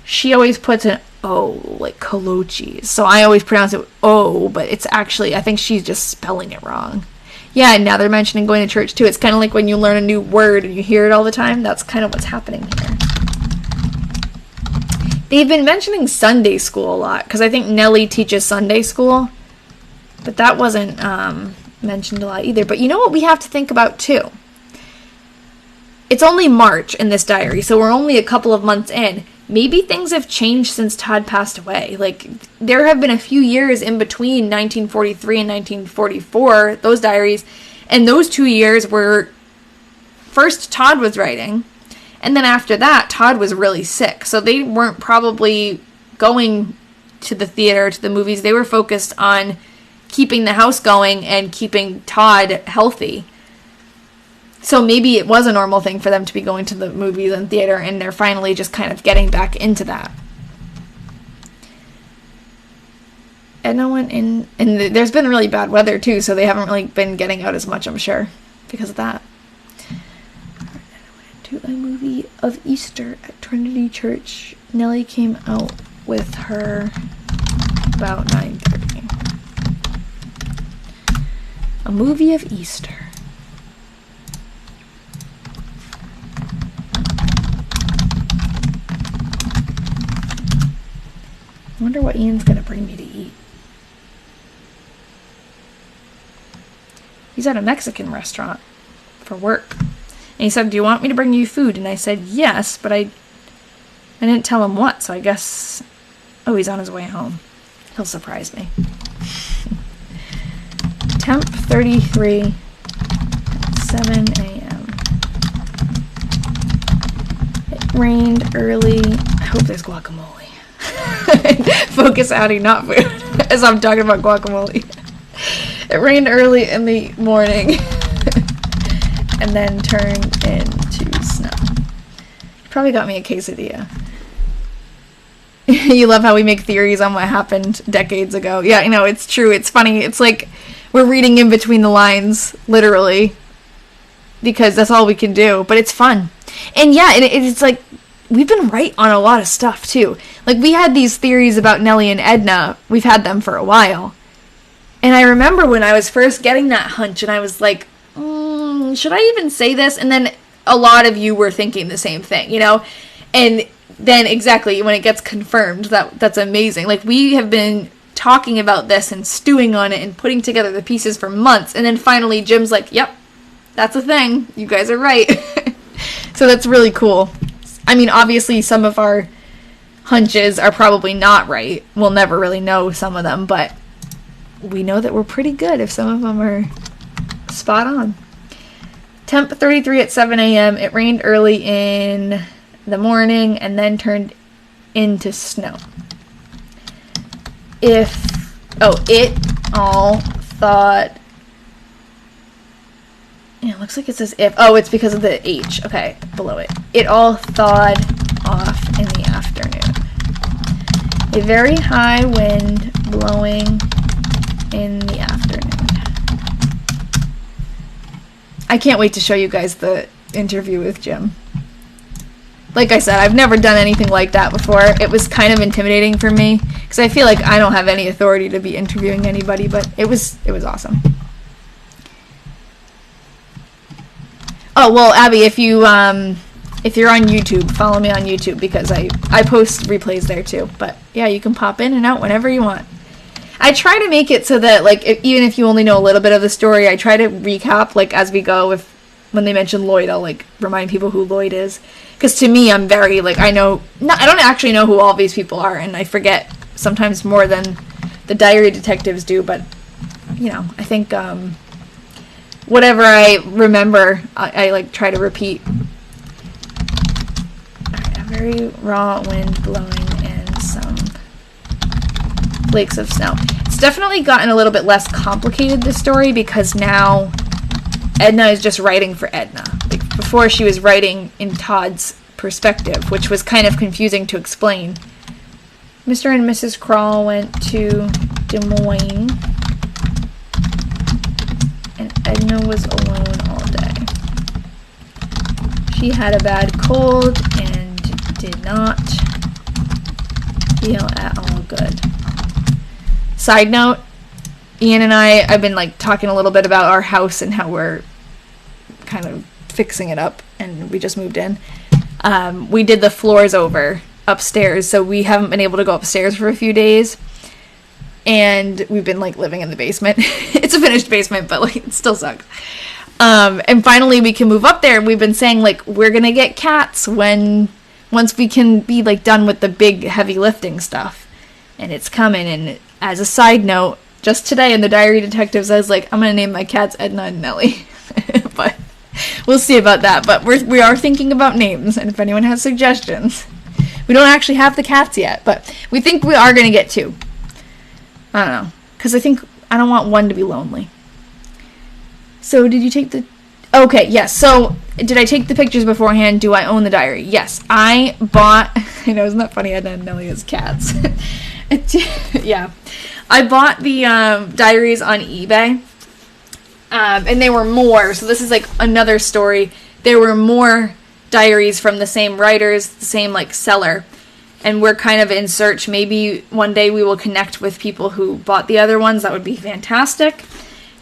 she always puts an O, like Kolochi. So I always pronounce it O, but it's actually, I think she's just spelling it wrong. Yeah, and now they're mentioning going to church too. It's kind of like when you learn a new word and you hear it all the time. That's kind of what's happening here. They've been mentioning Sunday school a lot, because I think Nellie teaches Sunday school. But that wasn't mentioned a lot either. But you know what we have to think about too? It's only March in this diary, so we're only a couple of months in. Maybe things have changed since Todd passed away. Like, there have been a few years in between 1943 and 1944, those diaries, and those 2 years were, first Todd was writing, and then after that, Todd was really sick. So they weren't probably going to the theater, to the movies. They were focused on keeping the house going and keeping Todd healthy. So maybe it was a normal thing for them to be going to the movies and theater, and they're finally just kind of getting back into that. Edna went in, and there's been really bad weather too, so they haven't really been getting out as much, I'm sure, because of that. Edna went to a movie of Easter at Trinity Church. Nellie came out with her about 9:30. A movie of Easter. I wonder what Ian's going to bring me to eat. He's at a Mexican restaurant for work. And he said, do you want me to bring you food? And I said, yes, but I didn't tell him what, so I guess... Oh, he's on his way home. He'll surprise me. Temp 33, 7 a.m. It rained early. I hope there's guacamole. Focus adding, not food, as I'm talking about guacamole. It rained early in the morning and then turned into snow. You probably got me a quesadilla. You love how we make theories on what happened decades ago. Yeah, you know, it's true. It's funny. It's like we're reading in between the lines, literally, because that's all we can do. But it's fun. And yeah, it's like we've been right on a lot of stuff, too. Like, we had these theories about Nellie and Edna. We've had them for a while. And I remember when I was first getting that hunch, and I was like, should I even say this? And then a lot of you were thinking the same thing, you know? And then, exactly, when it gets confirmed, that's amazing. Like, we have been talking about this and stewing on it and putting together the pieces for months. And then finally, Jim's like, yep, that's a thing. You guys are right. So that's really cool. I mean, obviously, some of our hunches are probably not right. We'll never really know some of them, but we know that we're pretty good if some of them are spot on. Temp 33 at 7 a.m. It rained early in the morning and then turned into snow. It all thought Yeah, it looks like it says if. Oh, it's because of the H. Okay, below it. It all thawed off in the afternoon. A very high wind blowing in the afternoon. I can't wait to show you guys the interview with Jim. Like I said, I've never done anything like that before. It was kind of intimidating for me because I feel like I don't have any authority to be interviewing anybody, but it was awesome. Oh, well, Abby, if you're on YouTube, follow me on YouTube because I post replays there too. But yeah, you can pop in and out whenever you want. I try to make it so that, like, even if you only know a little bit of the story, I try to recap, like, as we go. When they mention Lloyd, I'll, like, remind people who Lloyd is. Because to me, I'm very, like, I don't actually know who all these people are, and I forget sometimes more than the diary detectives do, but, you know, I think, whatever I remember, I like, try to repeat. Alright, a very raw wind blowing and some flakes of snow. It's definitely gotten a little bit less complicated, this story, because now Edna is just writing for Edna. Like, before she was writing in Todd's perspective, which was kind of confusing to explain. Mr. and Mrs. Kroll went to Des Moines, and Edna was alone all day. She had a bad cold and did not feel at all good. Side note, Ian and I've been, like, talking a little bit about our house and how we're kind of fixing it up, and we just moved in. We did the floors over upstairs, so we haven't been able to go upstairs for a few days, and we've been, like, living in the basement. It's a finished basement, but, like, it still sucks. And finally we can move up there, and we've been saying, like, we're gonna get cats once we can be, like, done with the big heavy lifting stuff, and it's coming. And as a side note, just today in the Diary Detectives, I was like, I'm gonna name my cats Edna and Nellie. But we'll see about that. But we are thinking about names, and if anyone has suggestions. We don't actually have the cats yet, but we think we are gonna get two. I don't know, because I don't want one to be lonely. So did you take the... Okay, yes. So did I take the pictures beforehand? Do I own the diary? Yes. I bought... I know, isn't that funny? Edna and Nellie as cats. Yeah. I bought the diaries on eBay, and they were more, so this is like another story. There were more diaries from the same writers, the same, like, seller, and we're kind of in search. Maybe one day we will connect with people who bought the other ones. That would be fantastic.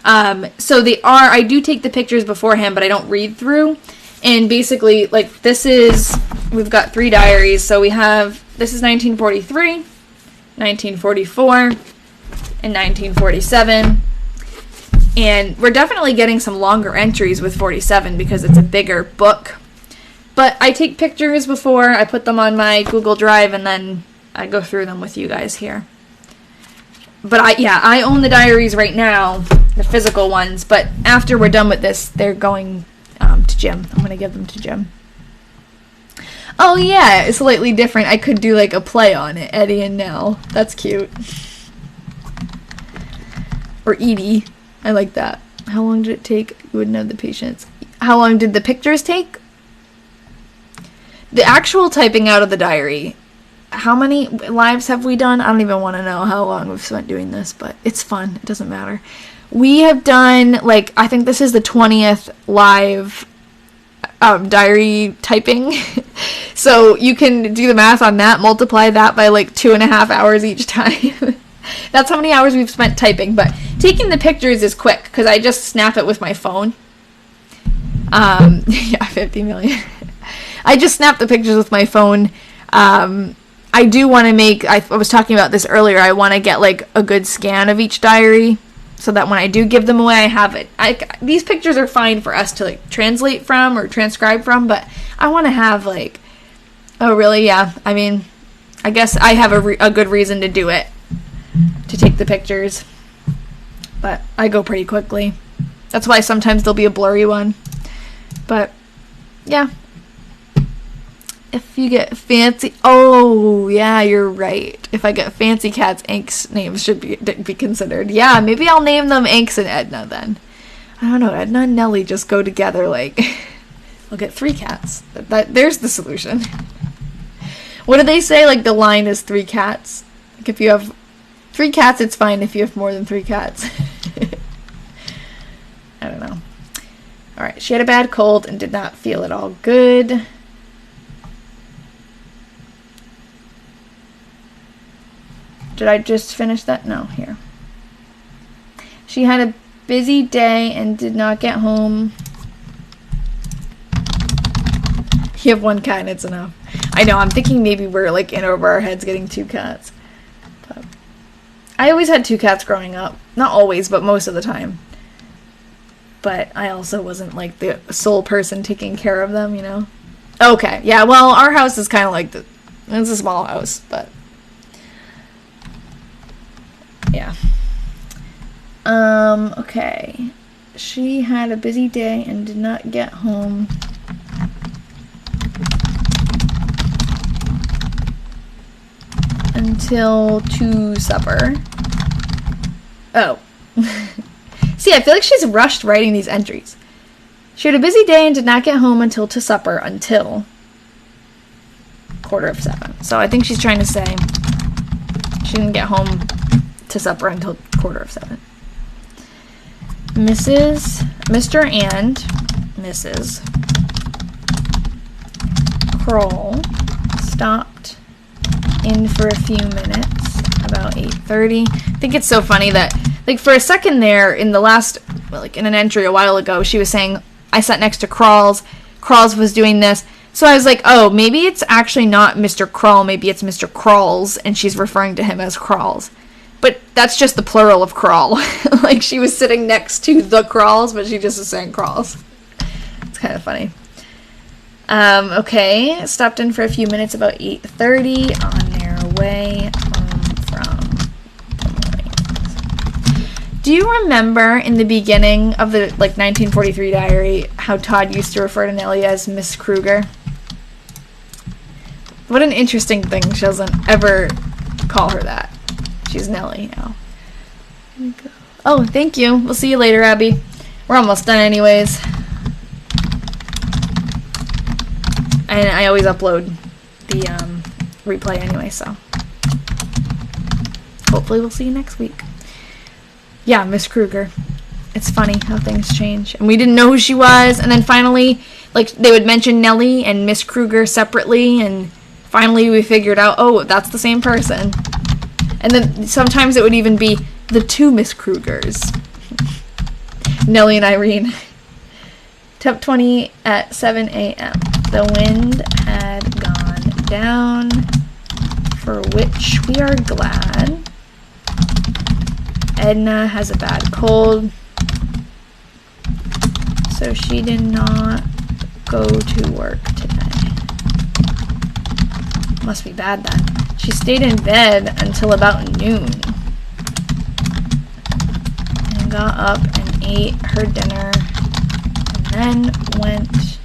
So I do take the pictures beforehand, but I don't read through, and basically, like, we've got 3 diaries, so this is 1943, 1944, in 1947, and we're definitely getting some longer entries with 47 because it's a bigger book, but I take pictures before, I put them on my Google Drive, and then I go through them with you guys here. But I own the diaries right now, the physical ones, but after we're done with this, they're going to Jim. I'm going to give them to Jim. Oh yeah, it's slightly different. I could do, like, a play on it, Eddie and Nell. That's cute. Or Edie. I like that. How long did it take? You wouldn't have the patience. How long did the pictures take? The actual typing out of the diary. How many lives have we done? I don't even want to know how long we've spent doing this, but it's fun. It doesn't matter. We have done, like, I think this is the 20th live diary typing. So you can do the math on that, multiply that by, like, 2.5 hours each time. That's how many hours we've spent typing, but taking the pictures is quick, because I just snap it with my phone. Yeah, 50 million. I just snap the pictures with my phone. I do want to I was talking about this earlier, I want to get, like, a good scan of each diary, so that when I do give them away, I have it. These pictures are fine for us to, like, translate from or transcribe from, but I want to have, like... Oh, really? Yeah. I mean, I guess I have a good reason to do it. To take the pictures. But I go pretty quickly. That's why sometimes there'll be a blurry one. But, yeah. If you get fancy... Oh, yeah, you're right. If I get fancy cats, Ank's names should be considered. Yeah, maybe I'll name them Anks and Edna then. I don't know, Edna and Nellie just go together, like, I'll get 3 cats. There's the solution. What do they say? Like, the line is 3 cats. Like, if you have 3 cats, it's fine if you have more than 3 cats. I don't know. Alright, she had a bad cold and did not feel at all good. Did I just finish that? No, here. She had a busy day and did not get home. You have 1 cat and it's enough. I know, I'm thinking maybe we're like in over our heads getting 2 cats. But I always had 2 cats growing up. Not always, but most of the time. But I also wasn't like the sole person taking care of them, you know? Okay, yeah, well, our house is kind of like it's a small house, but yeah. Okay. She had a busy day and did not get home until to supper. Oh. See, I feel like she's rushed writing these entries. She had a busy day and did not get home until to supper until 7:15. So I think she's trying to say she didn't get home to supper until 7:15. Mr. and Mrs. Kroll stopped in for a few minutes, about 8:30. I think it's so funny that, like, for a second there, in the last, like, in an entry a while ago, she was saying, I sat next to Krawls. Krawls was doing this. So I was like, oh, maybe it's actually not Mr. Krull, maybe it's Mr. Krawls, and she's referring to him as Krawls. But that's just the plural of Krull. Like, she was sitting next to the Krawls, but she just was saying Krawls. It's kind of funny. Okay, stopped in for a few minutes, about 8:30, on their way home from Des Moines. Do you remember in the beginning of the, like, 1943 diary, how Todd used to refer to Nellie as Miss Kruger? What an interesting thing. She doesn't ever call her that. She's Nellie now. Oh, thank you. We'll see you later, Abby. We're almost done anyways. And I always upload the replay anyway, so hopefully we'll see you next week. Yeah, Miss Kruger. It's funny how things change. And we didn't know who she was, and then finally, like, they would mention Nellie and Miss Kruger separately, and finally we figured out, oh, that's the same person. And then sometimes it would even be the 2 Miss Krugers. Nellie and Irene. Temp 20 at 7 a.m. The wind had gone down, for which we are glad. Edna has a bad cold, so she did not go to work today. Must be bad then. She stayed in bed until about noon and got up and ate her dinner and then went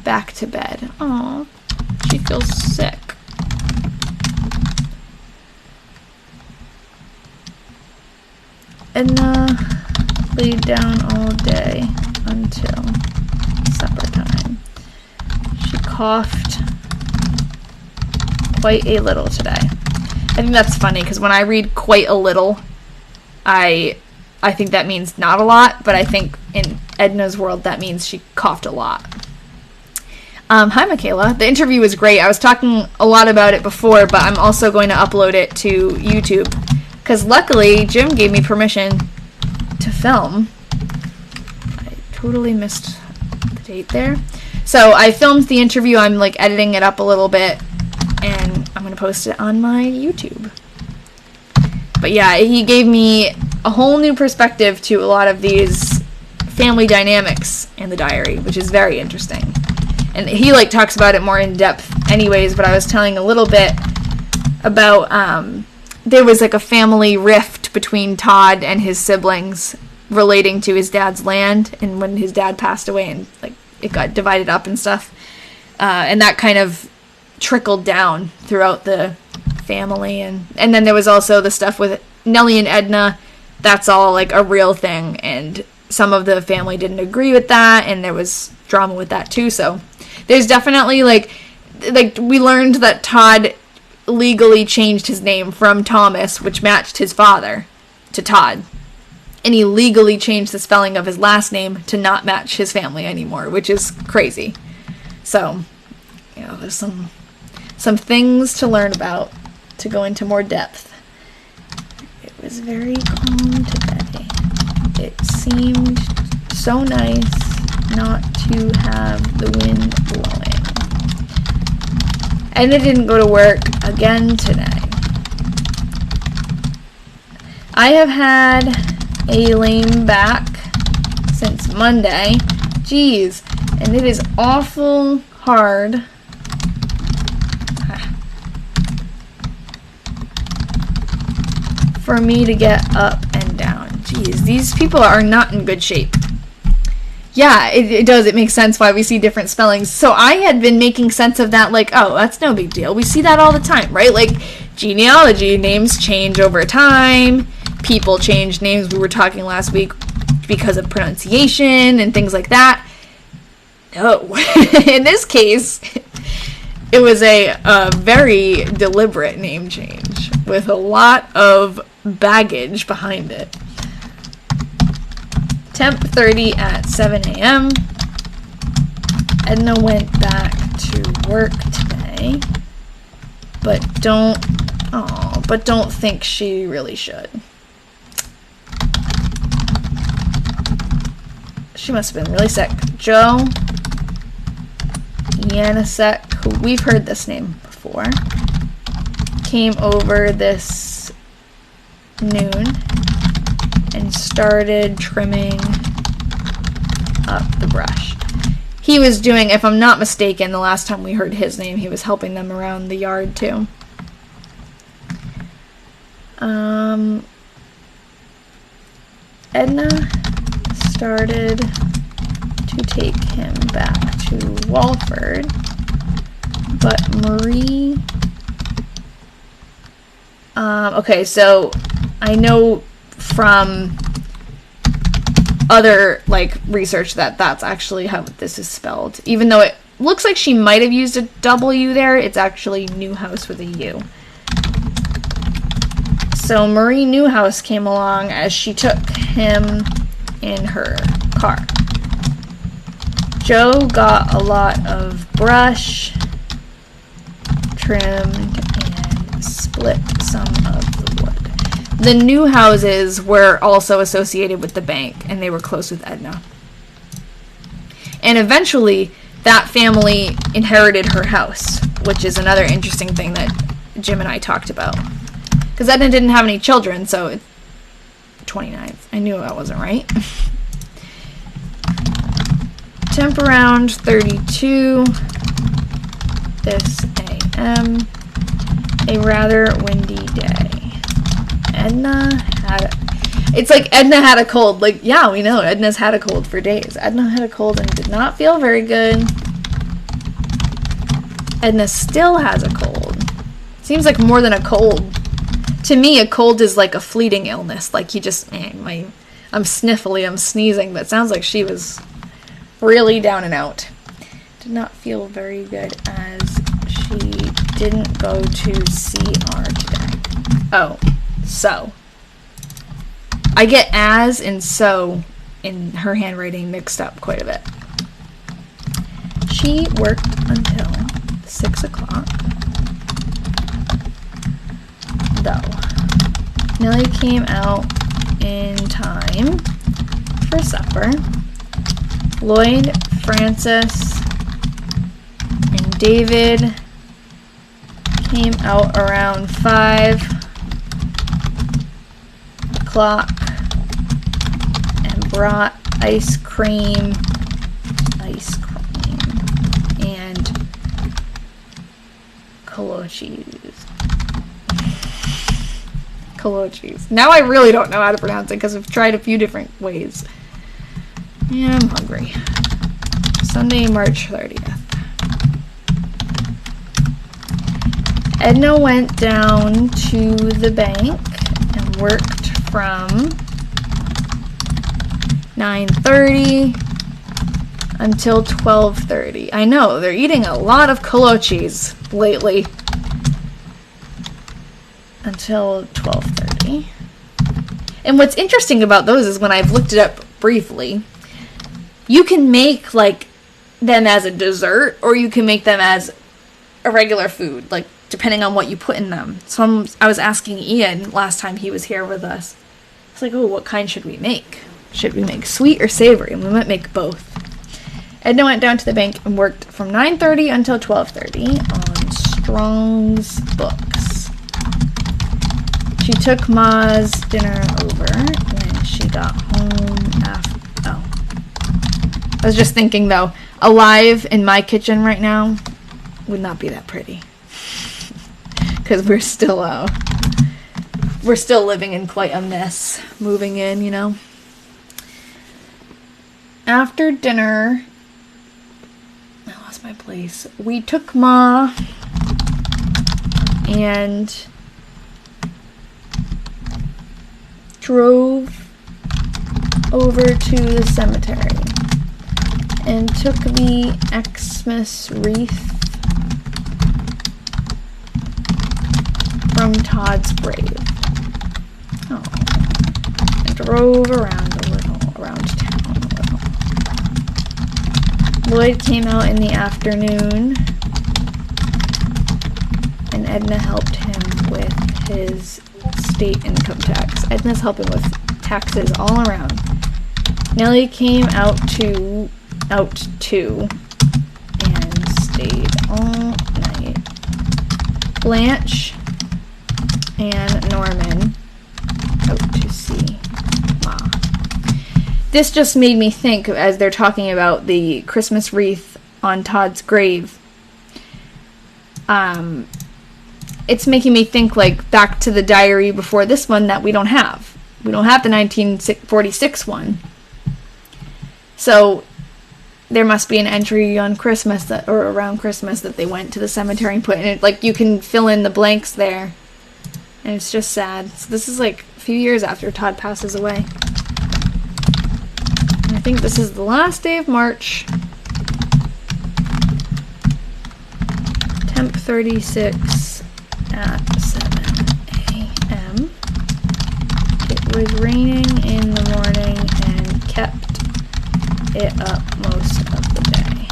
back to bed. Aw, she feels sick. Edna laid down all day until supper time. She coughed quite a little today. I think that's funny because when I read quite a little, I think that means not a lot, but I think in Edna's world that means she coughed a lot. Hi, Michaela. The interview was great. I was talking a lot about it before, but I'm also going to upload it to YouTube because luckily Jim gave me permission to film. I totally missed the date there. So I filmed the interview. I'm like editing it up a little bit, and I'm going to post it on my YouTube. But yeah, he gave me a whole new perspective to a lot of these family dynamics in the diary, which is very interesting. And he like talks about it more in depth anyways, but I was telling a little bit about there was like a family rift between Todd and his siblings relating to his dad's land, and when his dad passed away and like it got divided up and stuff, and that kind of trickled down throughout the family, and then there was also the stuff with Nellie and Edna. That's all like a real thing, and some of the family didn't agree with that, and there was drama with that too. So there's definitely like we learned that Todd legally changed his name from Thomas, which matched his father, to Todd. And he legally changed the spelling of his last name to not match his family anymore, which is crazy. So, there's some things to learn about, to go into more depth. It was very calm today. It seemed so nice not to have the wind blowing. And it didn't go to work again today. I have had a lame back since Monday. Jeez. And it is awful hard for me to get up and down. Jeez, these people are not in good shape. Yeah, it does. It makes sense why we see different spellings. So I had been making sense of that, like, oh, that's no big deal. We see that all the time, right? Like, genealogy, names change over time. People change names. We were talking last week because of pronunciation and things like that. No. In this case, it was a very deliberate name change with a lot of baggage behind it. Temp 30 at 7 a.m. Edna went back to work today, but don't think she really should. She must have been really sick. Joe Yanasek, who we've heard this name before, came over this noon and started trimming up the brush. He was doing, if I'm not mistaken, the last time we heard his name, he was helping them around the yard too. Edna started to take him back to Walford, but Marie... okay, so I know from other, research that that's actually how this is spelled. Even though it looks like she might have used a W there, it's actually Newhouse with a U. So Marie Newhouse came along as she took him in her car. Joe got a lot of brush, trimmed, and split some of the wood. The Newhouses were also associated with the bank, and they were close with Edna. And eventually, that family inherited her house, which is another interesting thing that Jim and I talked about. Because Edna didn't have any children, so it's 29th. I knew that wasn't right. Temp around 32 this a.m. A rather windy day. Edna had... It's like Edna had a cold. Like, yeah, we know Edna's had a cold for days. Edna had a cold and did not feel very good. Edna still has a cold. Seems like more than a cold. To me, a cold is like a fleeting illness. Like, you just, I'm sniffly, I'm sneezing. But it sounds like she was really down and out. Did not feel very good as she didn't go to CR today. Oh, so. I get as and so in her handwriting mixed up quite a bit. She worked until 6 o'clock. Though Millie came out in time for supper. Lloyd, Francis, and David came out around 5 o'clock and brought ice cream, and Kolochis. Now I really don't know how to pronounce it because I've tried a few different ways. Yeah, I'm hungry. Sunday, March 30th. Edna went down to the bank and worked from 9:30 until 12:30. I know, they're eating a lot of kolaches lately. Until 12:30. And what's interesting about those is when I've looked it up briefly, you can make like them as a dessert or you can make them as a regular food, like depending on what you put in them. So I was asking Ian last time he was here with us. It's like, oh, what kind should we make? Should we make sweet or savory? And we might make both. Edna went down to the bank and worked from 9:30 until 12:30 on Strong's books. She took Ma's dinner over when she got home after... Oh. I was just thinking, though, alive in my kitchen right now would not be that pretty. Because we're still living in quite a mess, moving in, you know. After dinner, I lost my place. We took Ma and drove over to the cemetery and took the Xmas wreath from Todd's grave. Oh, and drove around town a little. Lloyd came out in the afternoon, and Edna helped him with his state income tax. Edna's helping with taxes all around. Nellie came out too and stayed all night. Blanche and Norman out to see Ma. This just made me think, as they're talking about the Christmas wreath on Todd's grave, it's making me think, like, back to the diary before this one that we don't have. We don't have the 1946 one. So there must be an entry on Christmas or around Christmas that they went to the cemetery and put in it. Like, you can fill in the blanks there. And it's just sad. So this is like a few years after Todd passes away. And I think this is the last day of March. Temp 36 at 7 a.m. It was raining in the morning and kept it up most of the day.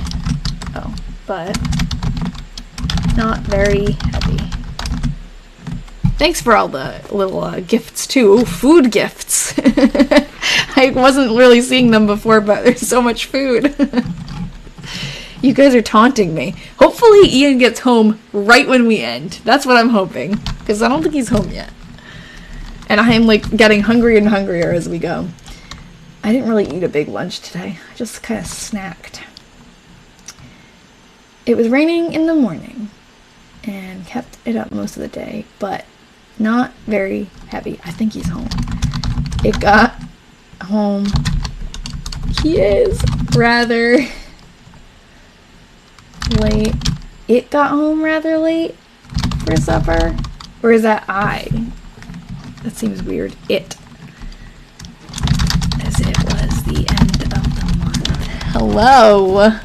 Oh, but not very heavy. Thanks for all the little gifts too. Ooh, food gifts. I wasn't really seeing them before, but there's so much food. You guys are taunting me. Hopefully Ian gets home right when we end. That's what I'm hoping, because I don't think he's home yet. And I am like getting hungrier and hungrier as we go. I didn't really eat a big lunch today. I just kind of snacked. It was raining in the morning and kept it up most of the day, but not very heavy. I think he's home. It got home. He is rather late. It got home rather late for supper. Or is that I? That seems weird. It. As it was the end of the month. Hello.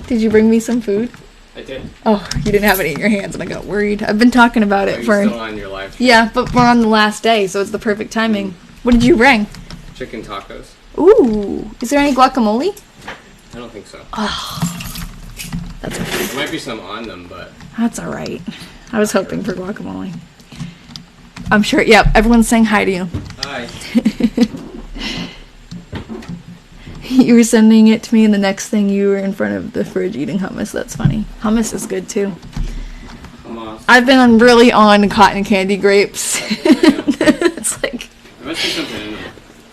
Did you bring me some food? I did. Oh, you didn't have any in your hands and I got worried. I've been talking about it for... Still on your live stream? Yeah, but we're on the last day, so it's the perfect timing. What did you bring? Chicken tacos. Ooh. Is there any guacamole? I don't think so. Oh. That's okay. There might be some on them, but... That's alright. I was hoping for guacamole. I'm sure, yep, everyone's saying hi to you. Hi. You were sending it to me, and the next thing you were in front of the fridge eating hummus. That's funny. Hummus is good, too. Hummus. I've been really on cotton candy grapes. It's like... There must be something in them.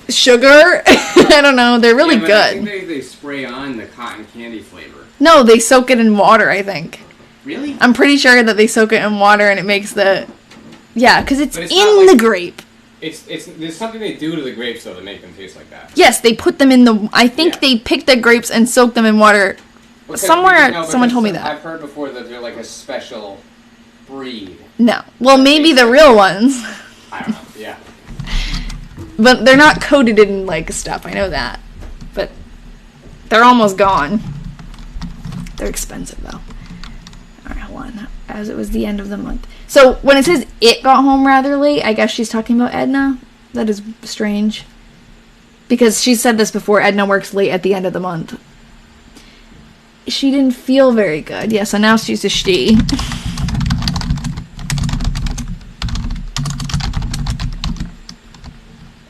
Sugar? I don't know. They're really good. I think they spray on the cotton candy flavor. No, they soak it in water, I think. Really? I'm pretty sure that they soak it in water, and it makes the... Yeah, because it's in like, the grape. There's something they do to the grapes, though, to make them taste like that. Yes, they put them in the... I think they pick the grapes and soak them in water. Someone told me that. I've heard before that they're like a special breed. No. Well, maybe the real ones. I don't know, yeah. But they're not coated in, like, stuff. I know that. But they're almost gone. They're expensive, though. Alright, hold on. As it was the end of the month. So, when it says it got home rather late, I guess she's talking about Edna. That is strange. Because she said this before, Edna works late at the end of the month. She didn't feel very good. Yeah, so now she's a she.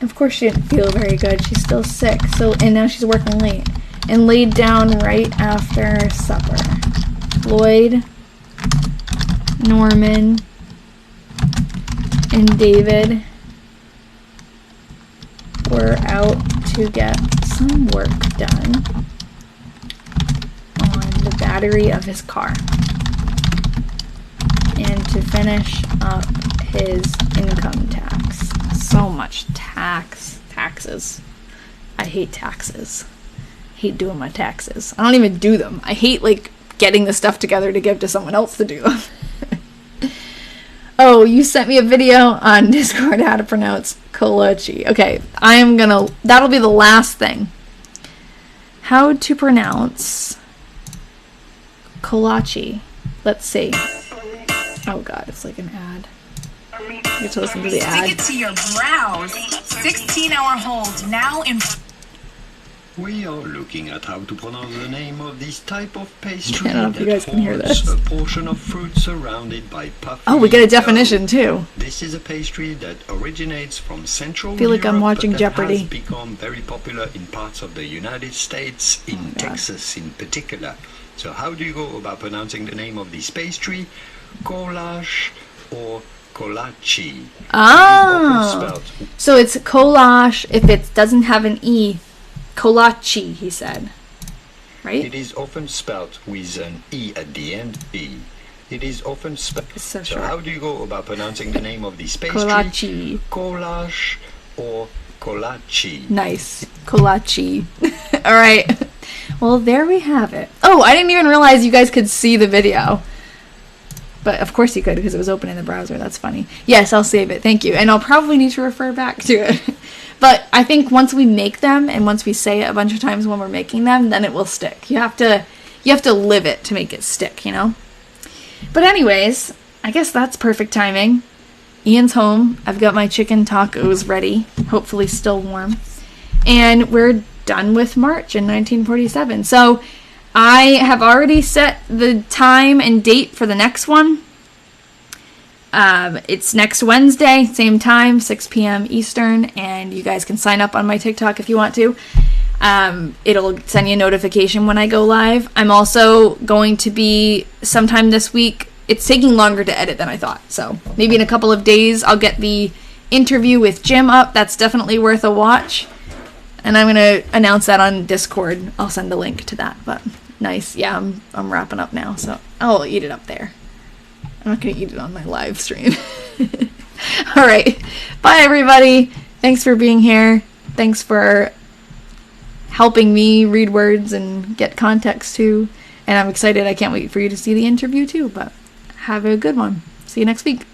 Of course she didn't feel very good. She's still sick. So, and now she's working late. And laid down right after supper. Lloyd, Norman, and David were out to get some work done on the battery of his car and to finish up his income tax. So much taxes. I hate taxes. Hate doing my taxes. I don't even do them. I hate, like, getting the stuff together to give to someone else to do them. Oh, you sent me a video on Discord how to pronounce kolache. Okay, that'll be the last thing. How to pronounce kolache. Let's see. Oh god, it's like an ad. You get to listen to the ad. Stick it to your brows. 16-hour hold now in... We are looking at how to pronounce the name of this type of pastry I don't know if you guys can hear this. a portion of fruit surrounded by puffy Oh, we get a definition too. This is a pastry that originates from Central I feel like Europe, I'm watching but that Jeopardy. has become very popular in parts of the United States, in Texas in particular. So how do you go about pronouncing the name of this pastry? Goulash or kolache? Oh, so it's kolache if it doesn't have an E. Kolache, he said. Right? It is often spelled with an E at the end, B. It is often spelled... So how do you go about pronouncing the name of this pastry? Kolache. Goulash or kolache? Nice. Kolache. Alright. Well, there we have it. Oh, I didn't even realize you guys could see the video. But of course you could because it was open in the browser. That's funny. Yes, I'll save it. Thank you. And I'll probably need to refer back to it. But I think once we make them and once we say it a bunch of times when we're making them, then it will stick. You have to live it to make it stick, you know? But anyways, I guess that's perfect timing. Ian's home. I've got my chicken tacos ready, hopefully still warm. And we're done with March in 1947. So I have already set the time and date for the next one. It's next Wednesday, same time, 6 p.m. Eastern, and you guys can sign up on my TikTok if you want to. It'll send you a notification when I go live. I'm also going to be sometime this week. It's taking longer to edit than I thought, so maybe in a couple of days I'll get the interview with Jim up. That's definitely worth a watch. And I'm going to announce that on Discord. I'll send a link to that, but nice. Yeah, I'm wrapping up now, so I'll eat it up there. I'm not going to eat it on my live stream. All right. Bye, everybody. Thanks for being here. Thanks for helping me read words and get context, too. And I'm excited. I can't wait for you to see the interview, too. But have a good one. See you next week.